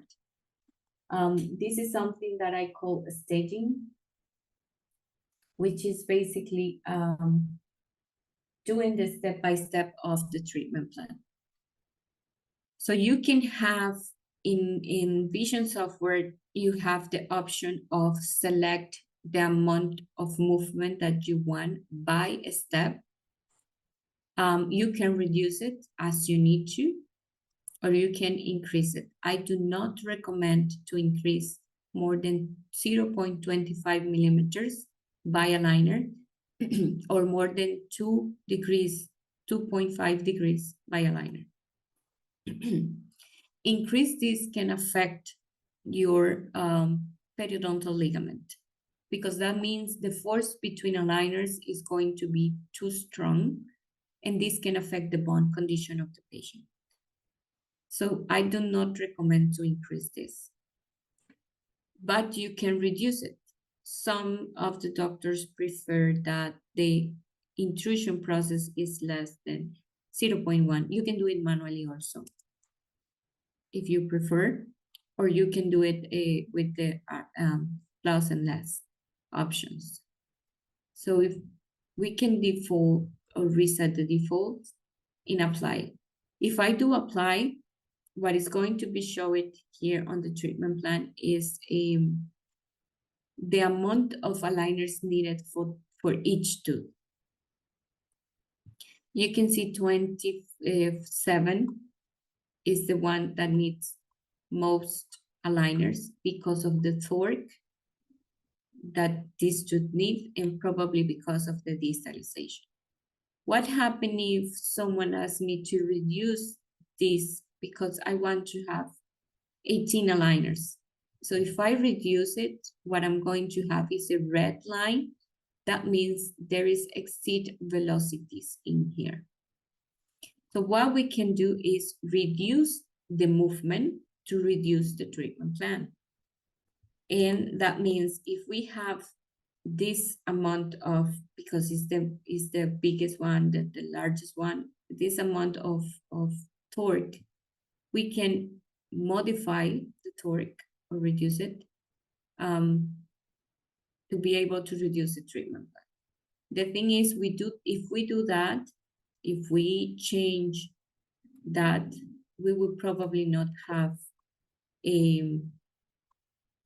This is something that I call staging, which is basically doing the step-by-step of the treatment plan. So you can have in Vision software, you have the option of select the amount of movement that you want by a step. You can reduce it as you need to, or you can increase it. I do not recommend to increase more than 0.25 millimeters by aligner or more than 2 degrees, 2.5 degrees by aligner. Increase this can affect your periodontal ligament, because that means the force between aligners is going to be too strong, and this can affect the bone condition of the patient. So I do not recommend to increase this, but you can reduce it. Some of the doctors prefer that the intrusion process is less than 0.1. You can do it manually also, if you prefer, or you can do it with the plus and less options. So if we can default or reset the default in apply. If I do apply, what is going to be shown here on the treatment plan is the amount of aligners needed for each tooth. You can see 27 is the one that needs most aligners because of the torque. that this should need, and probably because of the distalization. What happens if someone asks me to reduce this because I want to have 18 aligners? So if I reduce it, what I'm going to have is a red line. That means there is exceed velocities in here. So what we can do is reduce the movement to reduce the treatment plan. And that means if we have this amount of, because it's the biggest one, the largest one, this amount of torque, we can modify the torque or reduce it to be able to reduce the treatment plan. The thing is, if we do that, if we change that, we will probably not have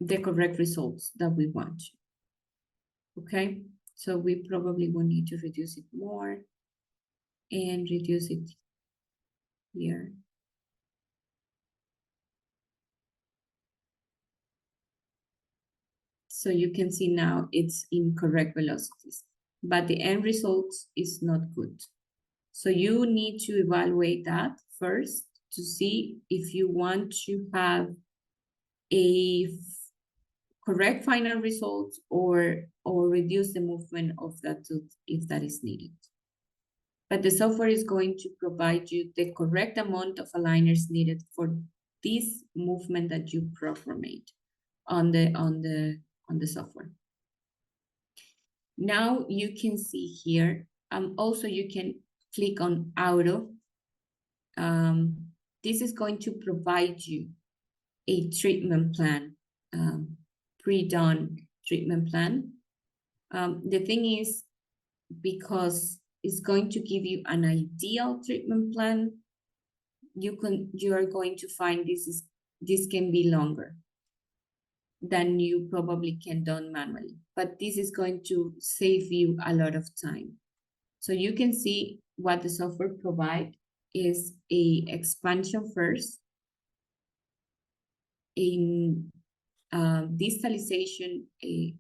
the correct results that we want. Okay, so we probably will need to reduce it more and reduce it here. So you can see now it's incorrect velocities, but the end result is not good. So you need to evaluate that first to see if you want to have a correct final result or reduce the movement of that tooth if that is needed. But the software is going to provide you the correct amount of aligners needed for this movement that you programmed on the software. Now you can see here, also you can click on auto. This is going to provide you a treatment plan, pre-done treatment plan. The thing is, because it's going to give you an ideal treatment plan, you are going to find this can be longer than you probably can done manually, but this is going to save you a lot of time. So you can see what the software provide is a expansion first, in distalization, a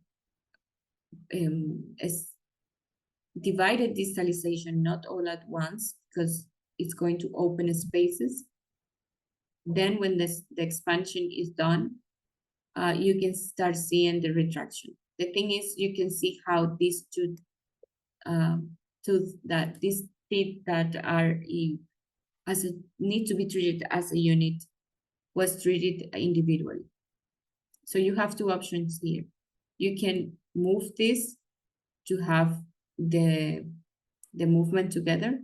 divided distalization, not all at once, because it's going to open spaces. Then when the expansion is done, you can start seeing the retraction. The thing is, you can see how these teeth that are need to be treated as a unit was treated individually. So you have two options here. You can move this to have the movement together,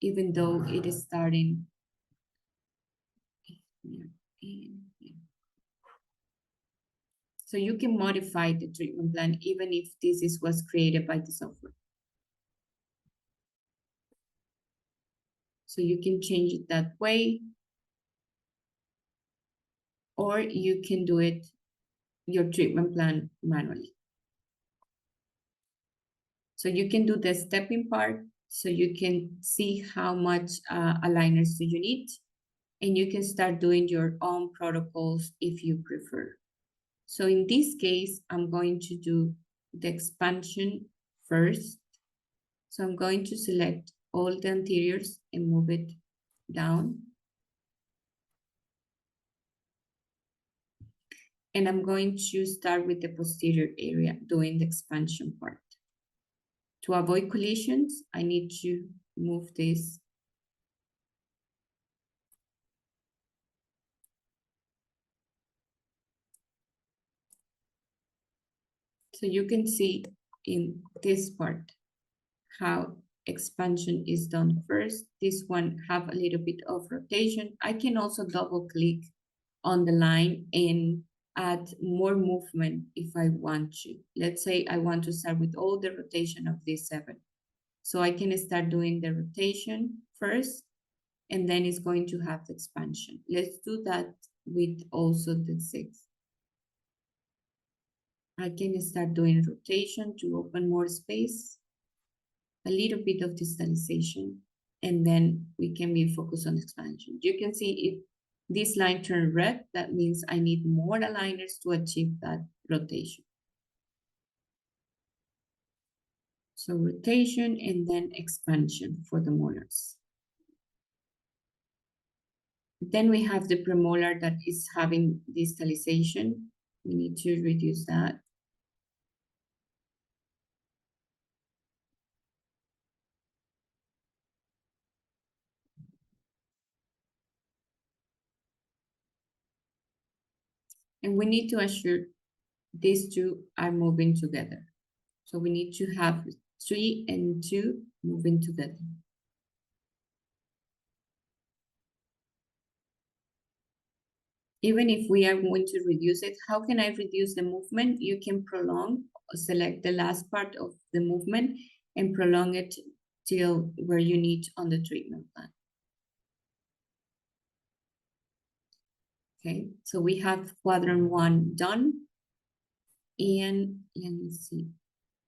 even though it is starting here. So you can modify the treatment plan even if this was created by the software. So you can change it that way, or you can do it, your treatment plan manually. So you can do the stepping part, so you can see how much aligners do you need, and you can start doing your own protocols if you prefer. So in this case, I'm going to do the expansion first. So I'm going to select all the anteriors and move it down. And I'm going to start with the posterior area, doing the expansion part. To avoid collisions, I need to move this. So you can see in this part how expansion is done first. This one have a little bit of rotation. I can also double click on the line and add more movement if I want to. Let's say I want to start with all the rotation of this 7. So I can start doing the rotation first, and then it's going to have the expansion. Let's do that with also the 6. I can start doing rotation to open more space, a little bit of distalization, and then we can be focused on expansion. You can see if this line turned red, that means I need more aligners to achieve that rotation. So rotation and then expansion for the molars. Then we have the premolar that is having distalization. We need to reduce that. And we need to assure these two are moving together. So we need to have 3 and 2 moving together. Even if we are going to reduce it, how can I reduce the movement? You can prolong, select the last part of the movement and prolong it till where you need on the treatment plan. Okay, so we have quadrant 1 done. And let me see.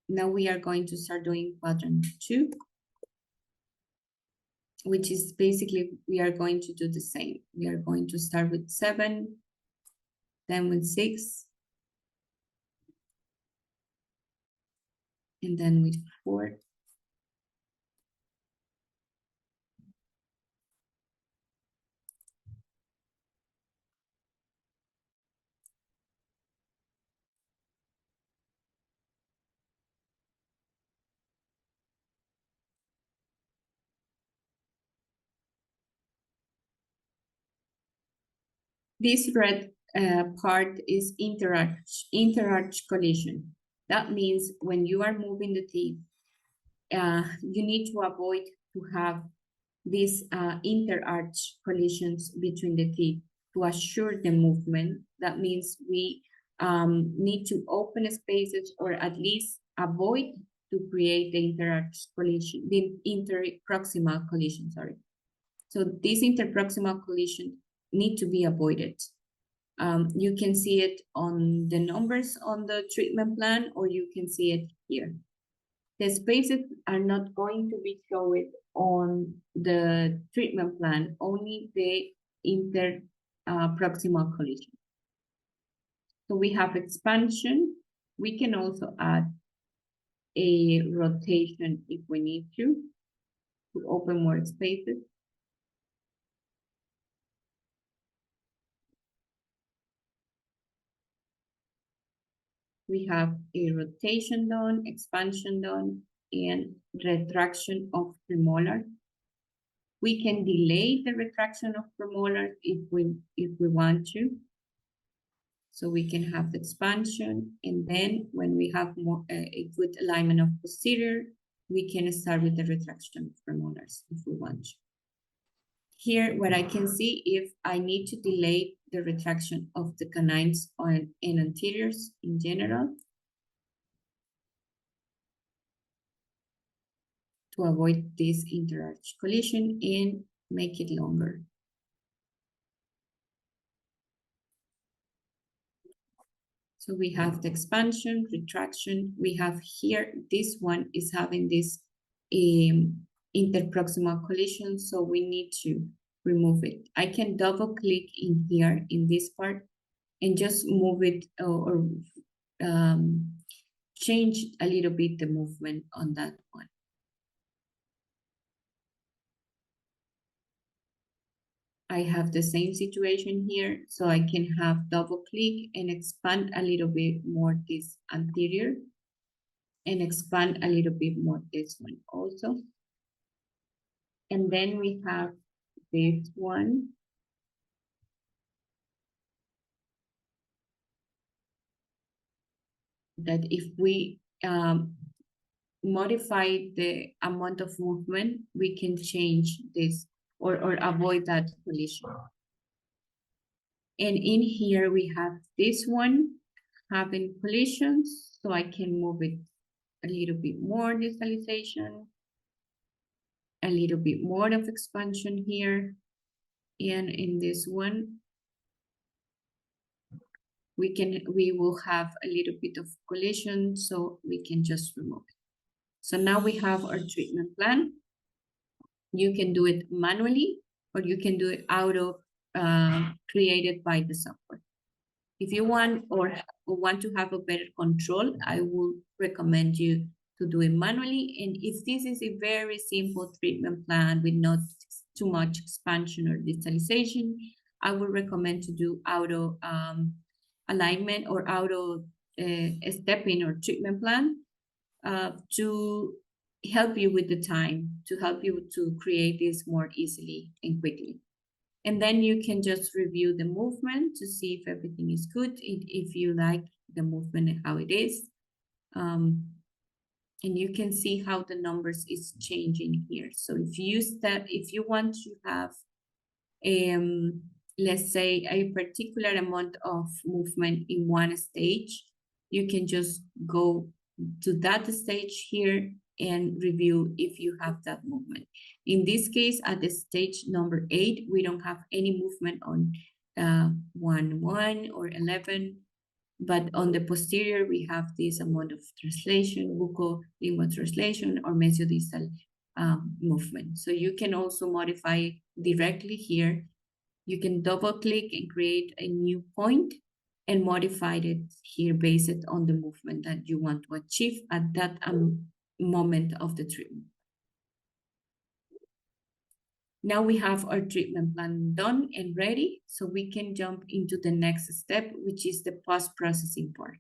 Now we are going to start doing quadrant 2, which is basically, we are going to do the same. We are going to start with 7, then with 6, and then with 4. This red part is interarch collision. That means when you are moving the teeth, you need to avoid to have these interarch collisions between the teeth to assure the movement. That means we need to open spaces or at least avoid to create the interarch collision, the interproximal collision, sorry. So this interproximal collision need to be avoided. You can see it on the numbers on the treatment plan, or you can see it here. The spaces are not going to be shown on the treatment plan, only the interproximal collision. So we have expansion. We can also add a rotation if we need to open more spaces. We have a rotation done, expansion done, and retraction of premolar. We can delay the retraction of premolar if we want to. So we can have the expansion, and then when we have more a good alignment of posterior, we can start with the retraction of premolars if we want to. Here, what I can see, if I need to delay the retraction of the canines and anteriors in general, to avoid this interarch collision and make it longer. So we have the expansion, retraction. We have here, this one is having this interproximal collision, so we need to remove it. I can double click in here in this part and just move it or change a little bit the movement on that one. I have the same situation here, so I can have double click and expand a little bit more this anterior and expand a little bit more this one also. And then we have this one. That if we modify the amount of movement, we can change this or avoid that collision. And in here we have this one having collisions, so I can move it a little bit more distalization, a little bit more of expansion here. And in this one, we will have a little bit of collision, so we can just remove it. So now we have our treatment plan. You can do it manually, or you can do it auto created by the software. If you want or want to have a better control, I will recommend you to do it manually. And if this is a very simple treatment plan with not too much expansion or digitalization, I would recommend to do auto alignment or auto stepping or treatment plan to help you with the time, to help you to create this more easily and quickly. And then you can just review the movement to see if everything is good, if you like the movement and how it is. And you can see how the numbers is changing here. So if you want to have, let's say, a particular amount of movement in one stage, you can just go to that stage here and review if you have that movement. In this case, at the stage number 8, we don't have any movement on 1 or 11, but on the posterior, we have this amount of translation, buccolingual translation, or mesiodistal movement. So you can also modify directly here. You can double click and create a new point and modify it here based on the movement that you want to achieve at that moment of the treatment. Now we have our treatment plan done and ready, so we can jump into the next step, which is the post-processing part.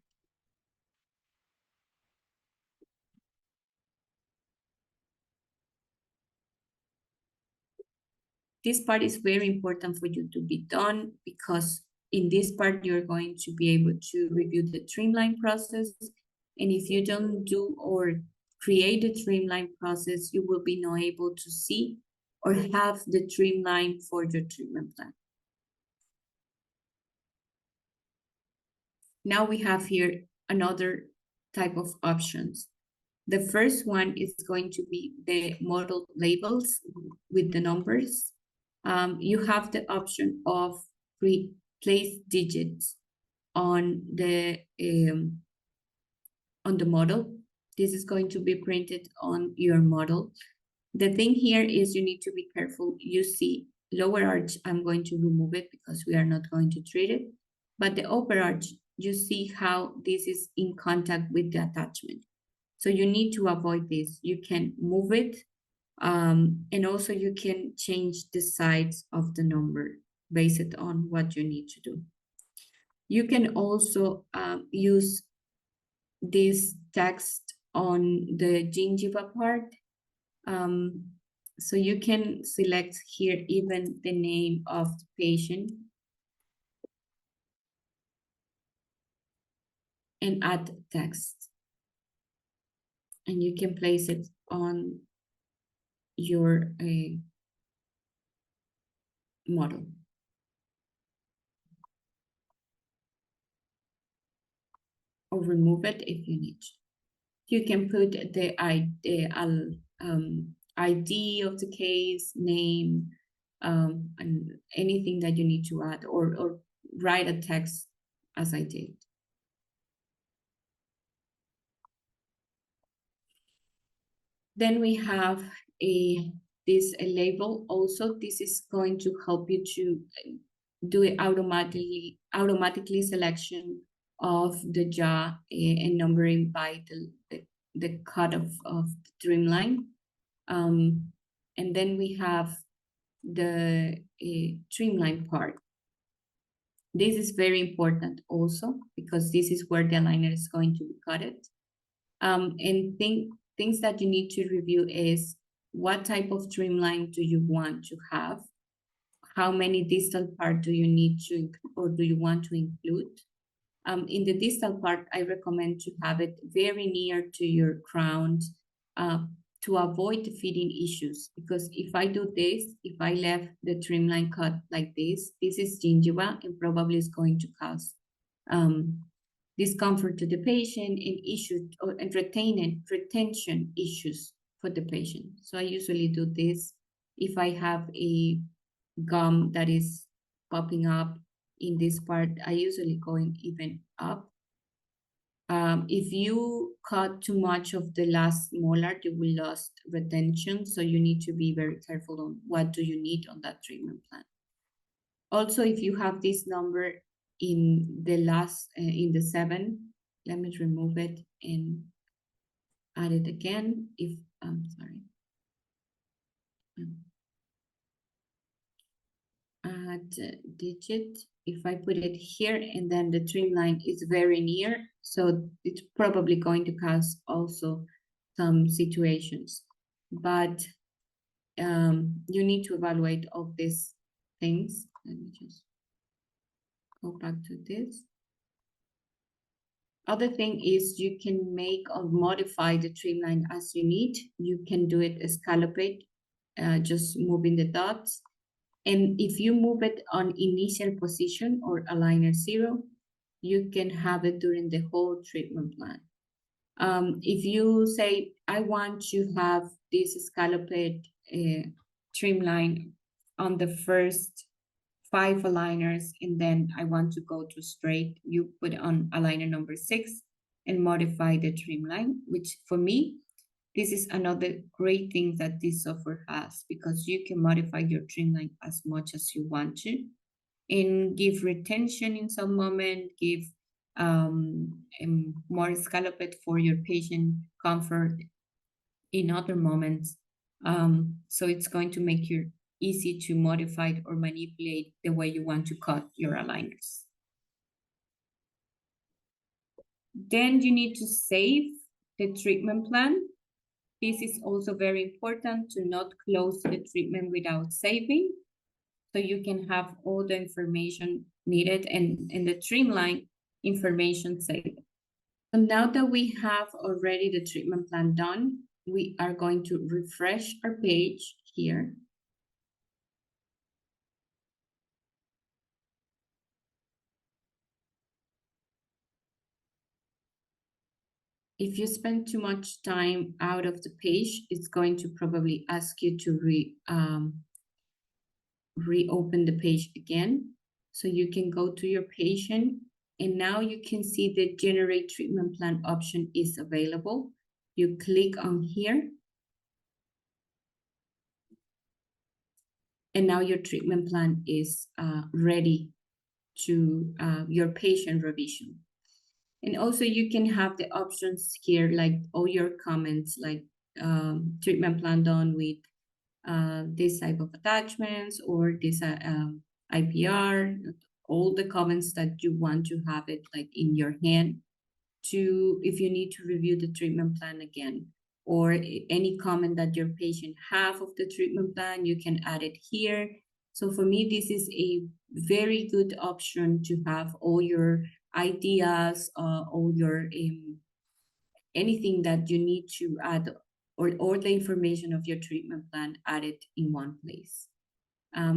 This part is very important for you to be done because in this part, you're going to be able to review the streamline process. And if you don't do or create the streamline process, you will be not able to see or have the streamline for your treatment plan. Now we have here another type of options. The first one is going to be the model labels with the numbers. You have the option of place digits on the model. This is going to be printed on your model. The thing here is you need to be careful. You see lower arch, I'm going to remove it because we are not going to treat it. But the upper arch, you see how this is in contact with the attachment. So you need to avoid this. You can move it, and also you can change the size of the number based on what you need to do. You can also use this text on the gingiva part. So you can select here even the name of the patient and add text. And you can place it on your model. Or remove it if you need. You can put the ID of the case, name, and anything that you need to add, or write a text as I did. Then we have this label also. This is going to help you to do it automatically selection of the jaw and numbering by the cut of the streamline. And then we have the streamline part. This is very important also because this is where the aligner is going to be cut it. And things that you need to review is what type of streamline do you want to have? How many distal part do you need to, or do you want to include? In the distal part, I recommend to have it very near to your crown to avoid the fitting issues. Because if I do this, if I left the trimline cut like this is gingiva and probably is going to cause discomfort to the patient and issues and retention issues for the patient. So I usually do this if I have a gum that is popping up in this part. I usually going even up. If you cut too much of the last molar, you will lose retention. So you need to be very careful on what do you need on that treatment plan. Also, if you have this number in the last, in the 7, let me remove it and add it again if I'm sorry. Add digit. If I put it here and then the trim line is very near, so it's probably going to cause also some situations. But you need to evaluate all these things. Let me just go back to this. Other thing is you can make or modify the trim line as you need. You can do it scalloped, just moving the dots. And if you move it on initial position or aligner 0, you can have it during the whole treatment plan. If you say, I want to have this scalloped trim line on the first 5 aligners, and then I want to go to straight, you put on aligner number 6 and modify the trim line, which for me, this is another great thing that this software has, because you can modify your trim line as much as you want to and give retention in some moment, give more scalloped for your patient comfort in other moments. So it's going to make you easy to modify or manipulate the way you want to cut your aligners. Then you need to save the treatment plan. This is also very important to not close the treatment without saving. So you can have all the information needed and in the trim line information saved. So now that we have already the treatment plan done, we are going to refresh our page here. If you spend too much time out of the page, it's going to probably ask you to reopen the page again. So you can go to your patient, and now you can see the generate treatment plan option is available. You click on here, and now your treatment plan is ready to your patient revision. And also you can have the options here, like all your comments, like treatment plan done with this type of attachments or this IPR, all the comments that you want to have it like in your hand to, if you need to review the treatment plan again, or any comment that your patient have of the treatment plan, you can add it here. So for me, this is a very good option to have all your ideas, all your anything that you need to add, or all the information of your treatment plan added in one place.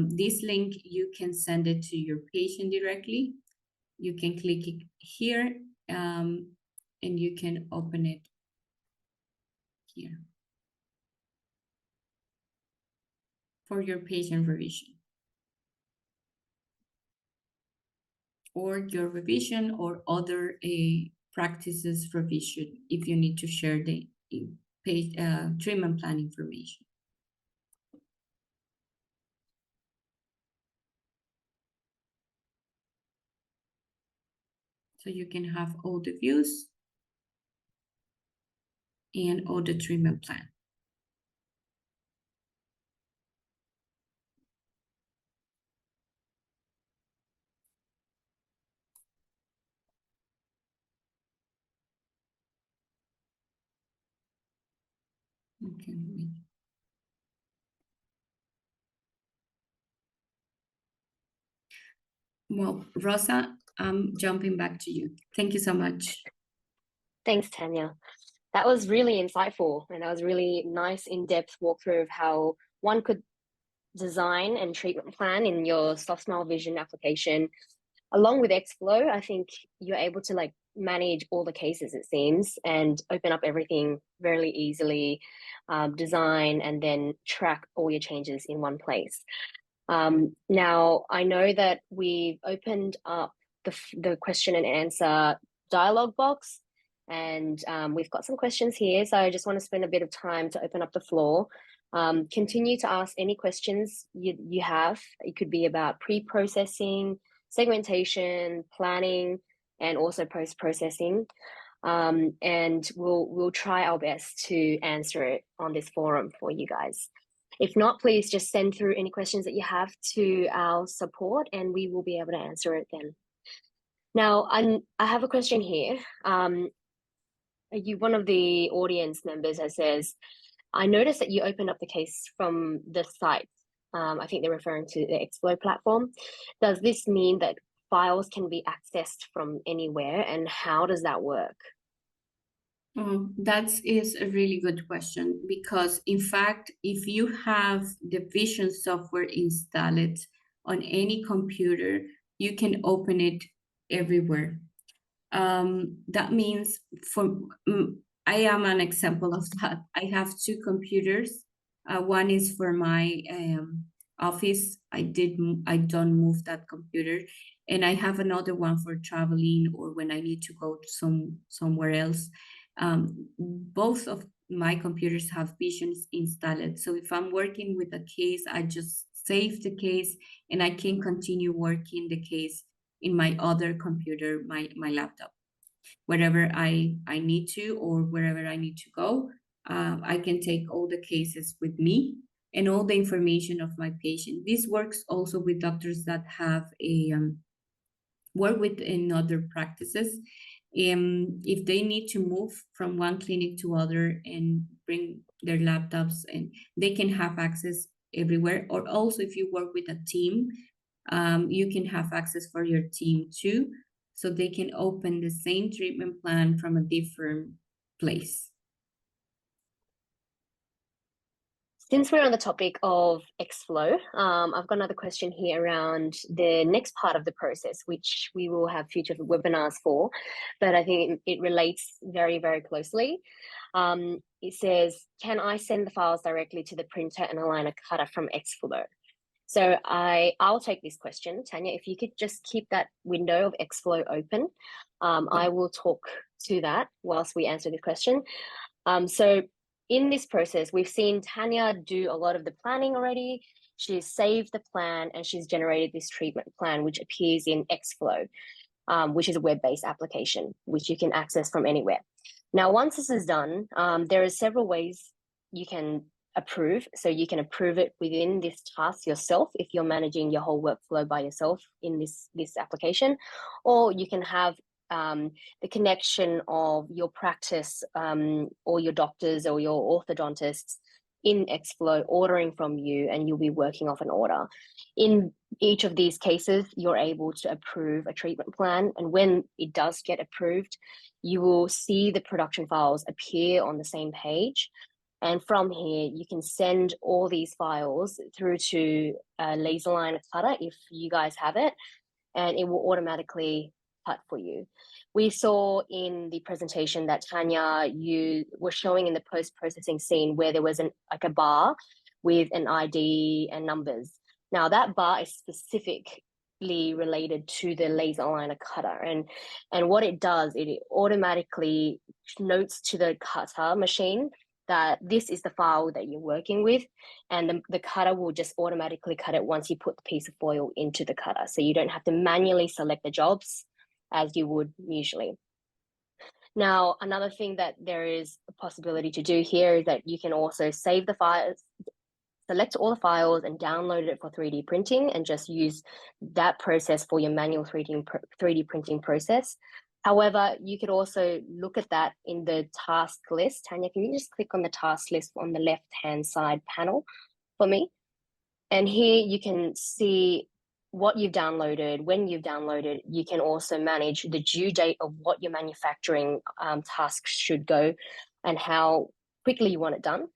This link, you can send it to your patient directly. You can click it here, and you can open it here for your patient revision, or your revision or other practices revision if you need to share the page, treatment plan information. So you can have all the views and all the treatment plan. Okay. Well, Rosa, I'm jumping back to you. Thank you so much. Thanks, Tania. That was really insightful, and that was really nice in-depth walkthrough of how one could design and treatment plan in your SoftSmile Vision application. Along with Xflow, I think you're able to like manage all the cases, it seems, and open up everything very easily, design and then track all your changes in one place. Now, I know that we've opened up the question and answer dialogue box, and we've got some questions here. So I just want to spend a bit of time to open up the floor. Continue to ask any questions you have. It could be about pre-processing, segmentation, planning, and also post-processing. and we'll try our best to answer it on this forum for you guys. If not, please just send through any questions that you have to our support, and we will be able to answer it then. Now, I have a question here. One of the audience members that says, I noticed that you opened up the case from the site. I think they're referring to the Xflow platform. Does this mean that files can be accessed from anywhere, and how does that work? That is a really good question, because in fact, if you have the Vision software installed on any computer, you can open it everywhere. That means I am an example of that. I have two computers. One is for my office. I don't move that computer, and I have another one for traveling or when I need to go to somewhere else. Both of my computers have Visions installed. So if I'm working with a case, I just save the case and I can continue working the case in my other computer, my laptop. Wherever I need to or wherever I need to go, I can take all the cases with me and all the information of my patient. This works also with doctors that have a work with in other practices. If they need to move from one clinic to other and bring their laptops, and they can have access everywhere. Or also if you work with a team, you can have access for your team too, so they can open the same treatment plan from a different place. Since we're on the topic of Xflow, I've got another question here around the next part of the process, which we will have future webinars for, but I think it relates very, very closely. It says, can I send the files directly to the printer and aligner cutter from Xflow? So I'll take this question. Tania, if you could just keep that window of Xflow open, I will talk to that whilst we answer the question. So in this process, we've seen Tania do a lot of the planning already. She's saved the plan and she's generated this treatment plan, which appears in Xflow, which is a web-based application, which you can access from anywhere. Now, once this is done, there are several ways you can approve. So you can approve it within this task yourself if you're managing your whole workflow by yourself in this application, or you can have the connection of your practice or your doctors or your orthodontists in Xflow ordering from you, and you'll be working off an order. In each of these cases, you're able to approve a treatment plan, and when it does get approved, you will see the production files appear on the same page. And from here, you can send all these files through to a laser line cutter if you guys have it, and it will automatically cut for you. We saw in the presentation that Tania, you were showing in the post-processing scene where there was like a bar with an ID and numbers. Now that bar is specifically related to the laser aligner cutter, and what it does, it automatically notes to the cutter machine that this is the file that you're working with, and the cutter will just automatically cut it once you put the piece of foil into the cutter. So you don't have to manually select the jobs as you would usually. Now, another thing that there is a possibility to do here is that you can also save the files, select all the files and download it for 3D printing and just use that process for your manual 3D printing process. However, you could also look at that in the task list. Tania, can you just click on the task list on the left-hand side panel for me? And here you can see what you've downloaded, when you've downloaded. You can also manage the due date of what your manufacturing tasks should go and how quickly you want it done.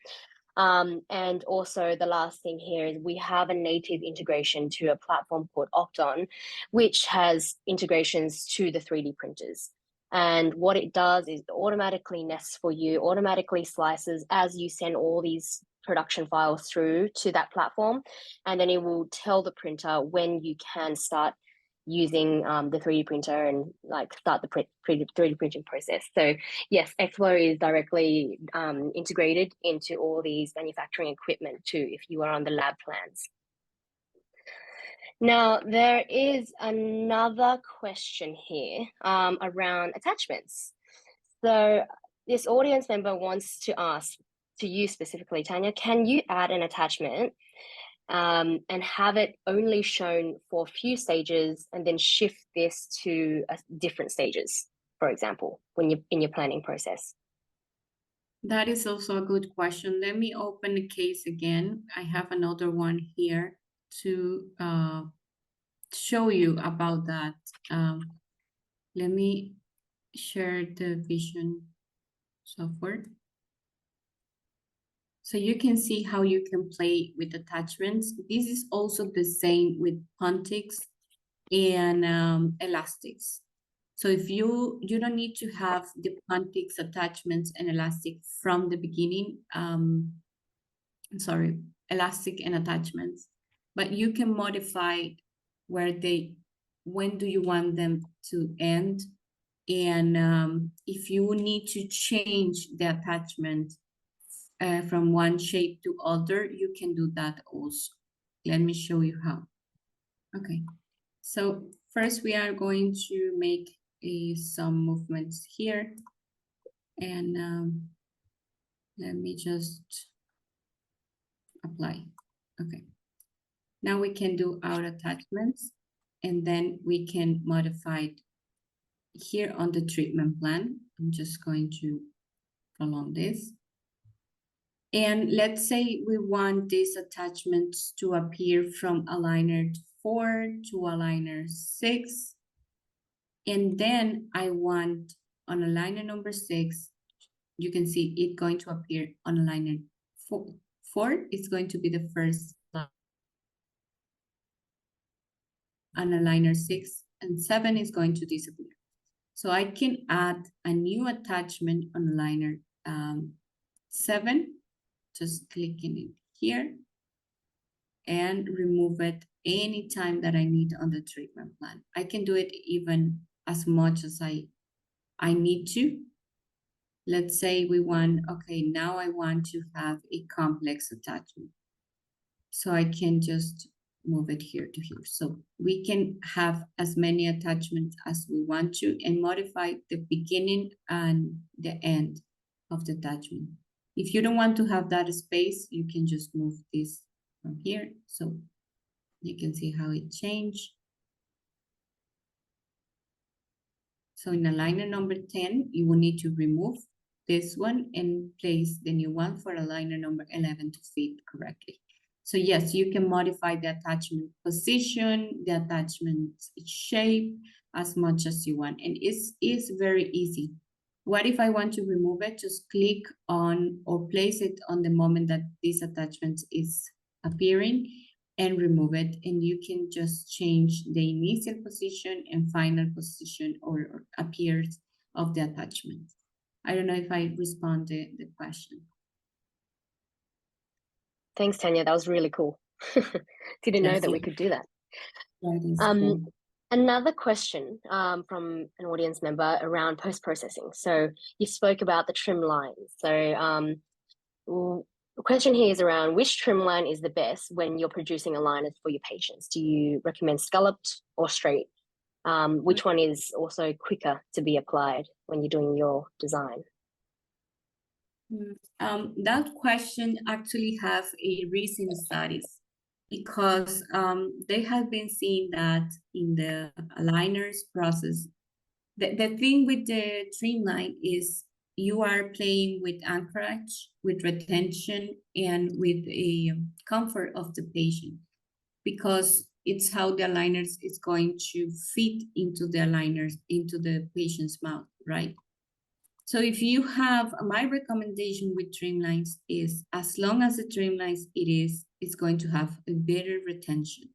And also the last thing here is we have a native integration to a platform called Octon, which has integrations to the 3D printers. And what it does is automatically nests for you, automatically slices as you send all these production files through to that platform. And then it will tell the printer when you can start using the 3D printer and like start the 3D printing process. So yes, Xflow is directly integrated into all these manufacturing equipment too, if you are on the lab plans. Now, there is another question here around attachments. So this audience member wants to ask to you specifically, Tania, can you add an attachment and have it only shown for a few stages and then shift this to different stages, for example, when you're in your planning process? That is also a good question. Let me open the case again. I have another one here to show you about that. Let me share the vision software. So you can see how you can play with attachments. This is also the same with pontics and elastics. So if you don't need to have the pontics, attachments, and elastic from the beginning, sorry, elastic and attachments, but you can modify when do you want them to end. And if you need to change the attachment from one shape to other, you can do that also. Let me show you how. Okay, so first we are going to make some movements here. And let me just apply. Okay, now we can do our attachments, and then we can modify it here on the treatment plan. I'm just going to prolong this. And let's say we want these attachments to appear from aligner 4 to aligner 6. And then I want on aligner number 6, you can see it going to appear on aligner 4. 4 is going to be the first line. On aligner 6 and 7 is going to disappear. So I can add a new attachment on aligner 7, just clicking it here, and remove it anytime that I need on the treatment plan. I can do it even as much as I need to. Let's say we want, okay, now I want to have a complex attachment. So I can just move it here to here. So we can have as many attachments as we want to and modify the beginning and the end of the attachment. If you don't want to have that space, you can just move this from here. So you can see how it changed. So in aligner number 10, you will need to remove this one and place the new one for aligner number 11 to fit correctly. So yes, you can modify the attachment position, the attachment shape as much as you want. And it's very easy. What if I want to remove it? Just click on or place it on the moment that this attachment is appearing and remove it. And you can just change the initial position and final position or appearance of the attachment. I don't know if I responded the question. Thanks, Tania. That was really cool. Didn't know that we could do that. That is cool. Another question from an audience member around post-processing. So you spoke about the trim lines. So the question here is around which trim line is the best when you're producing aligners for your patients? Do you recommend scalloped or straight? Which one is also quicker to be applied when you're doing your design? That question actually have a recent studies because they have been seeing that in the aligners process. The thing with the trim line is you are playing with anchorage, with retention, and with a comfort of the patient, because it's how the aligners is going to fit into the aligners, into the patient's mouth, right? So if you have, my recommendation with trim lines is as long as the trim lines it's going to have a better retention.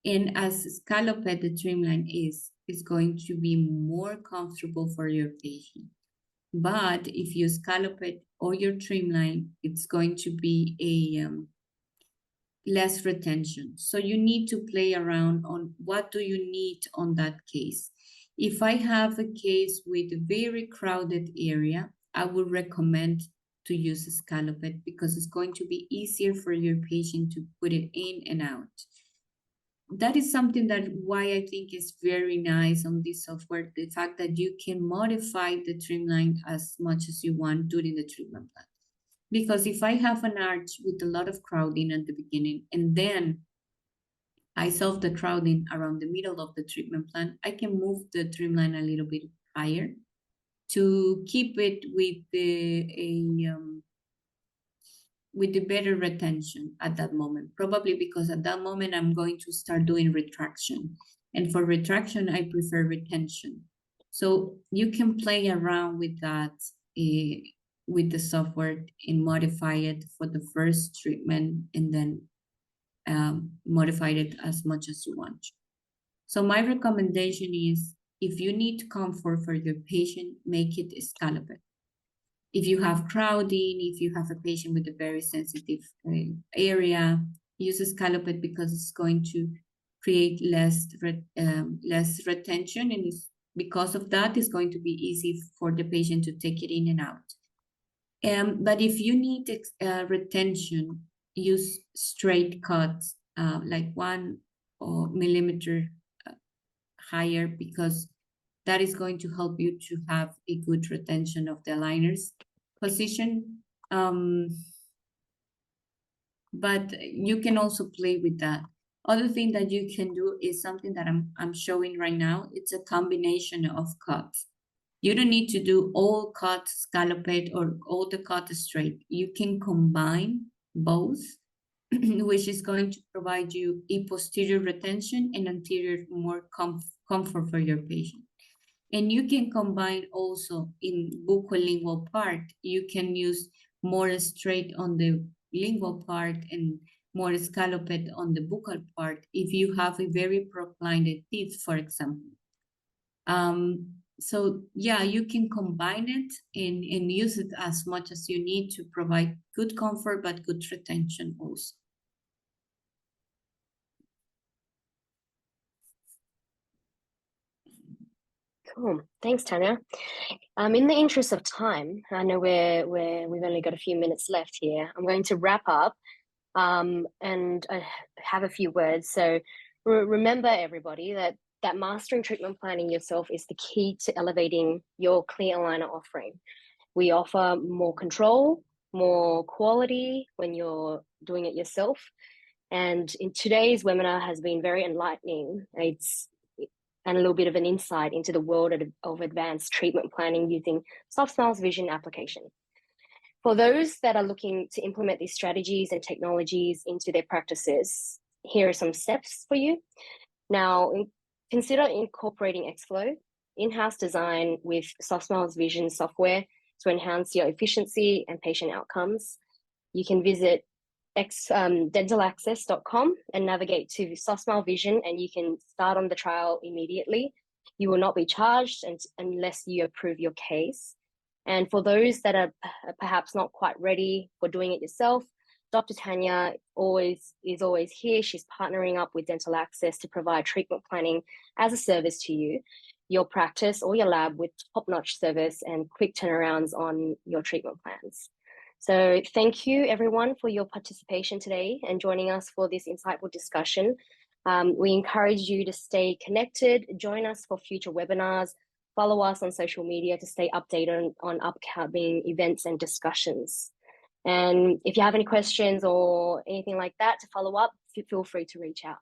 And as scalloped the trim line is going to be more comfortable for your patient. But if you scallop it or your trim line, it's going to be a less retention. So you need to play around on what do you need on that case. If I have a case with a very crowded area, I would recommend to use a scalloped because it's going to be easier for your patient to put it in and out. that is something that why I think is very nice on this software, the fact that you can modify the trimline as much as you want during the treatment plan. Because if I have an arch with a lot of crowding at the beginning, and then I solve the crowding around the middle of the treatment plan, I can move the trimline a little bit higher to keep it with the better retention at that moment. Probably because at that moment I'm going to start doing retraction. And for retraction, I prefer retention. So you can play around with that with the software and modify it for the first treatment and then modify it as much as you want. So my recommendation is if you need comfort for your patient, make it scalable. If you have crowding, if you have a patient with a very sensitive area, use a scalloped because it's going to create less retention, and because of that, it's going to be easy for the patient to take it in and out. But if you need retention, use straight cuts, like 1 millimeter higher, because that is going to help you to have a good retention of the aligners position. But you can also play with that. Other thing that you can do is something that I'm showing right now. It's a combination of cuts. You don't need to do all cuts scalloped or all the cuts straight. You can combine both, which is going to provide you a posterior retention and anterior more comfort for your patient. And you can combine also in buccolingual part. You can use more straight on the lingual part and more scalloped on the buccal part if you have a very proclined teeth, for example. So yeah, you can combine it and use it as much as you need to provide good comfort, but good retention also. Cool. Thanks, Tania. In the interest of time, I know we've only got a few minutes left here. I'm going to wrap up, and I have a few words. So remember, everybody, that mastering treatment planning yourself is the key to elevating your clear aligner offering. We offer more control, more quality when you're doing it yourself. And in today's webinar has been very enlightening. And a little bit of an insight into the world of advanced treatment planning using SoftSmile's vision application. For those that are looking to implement these strategies and technologies into their practices, here are some steps for you. Now, consider incorporating Xflow, in-house design with SoftSmile's vision software to enhance your efficiency and patient outcomes. You can visit dentalaccess.com and navigate to SoftSmile Vision, and you can start on the trial immediately. You will not be charged unless you approve your case. And for those that are perhaps not quite ready for doing it yourself, Dr. Tania is always here. She's partnering up with Dental Access to provide treatment planning as a service to you, your practice or your lab, with top-notch service and quick turnarounds on your treatment plans. So thank you, everyone, for your participation today and joining us for this insightful discussion. We encourage you to stay connected, join us for future webinars, follow us on social media to stay updated on upcoming events and discussions. And if you have any questions or anything like that to follow up, feel free to reach out.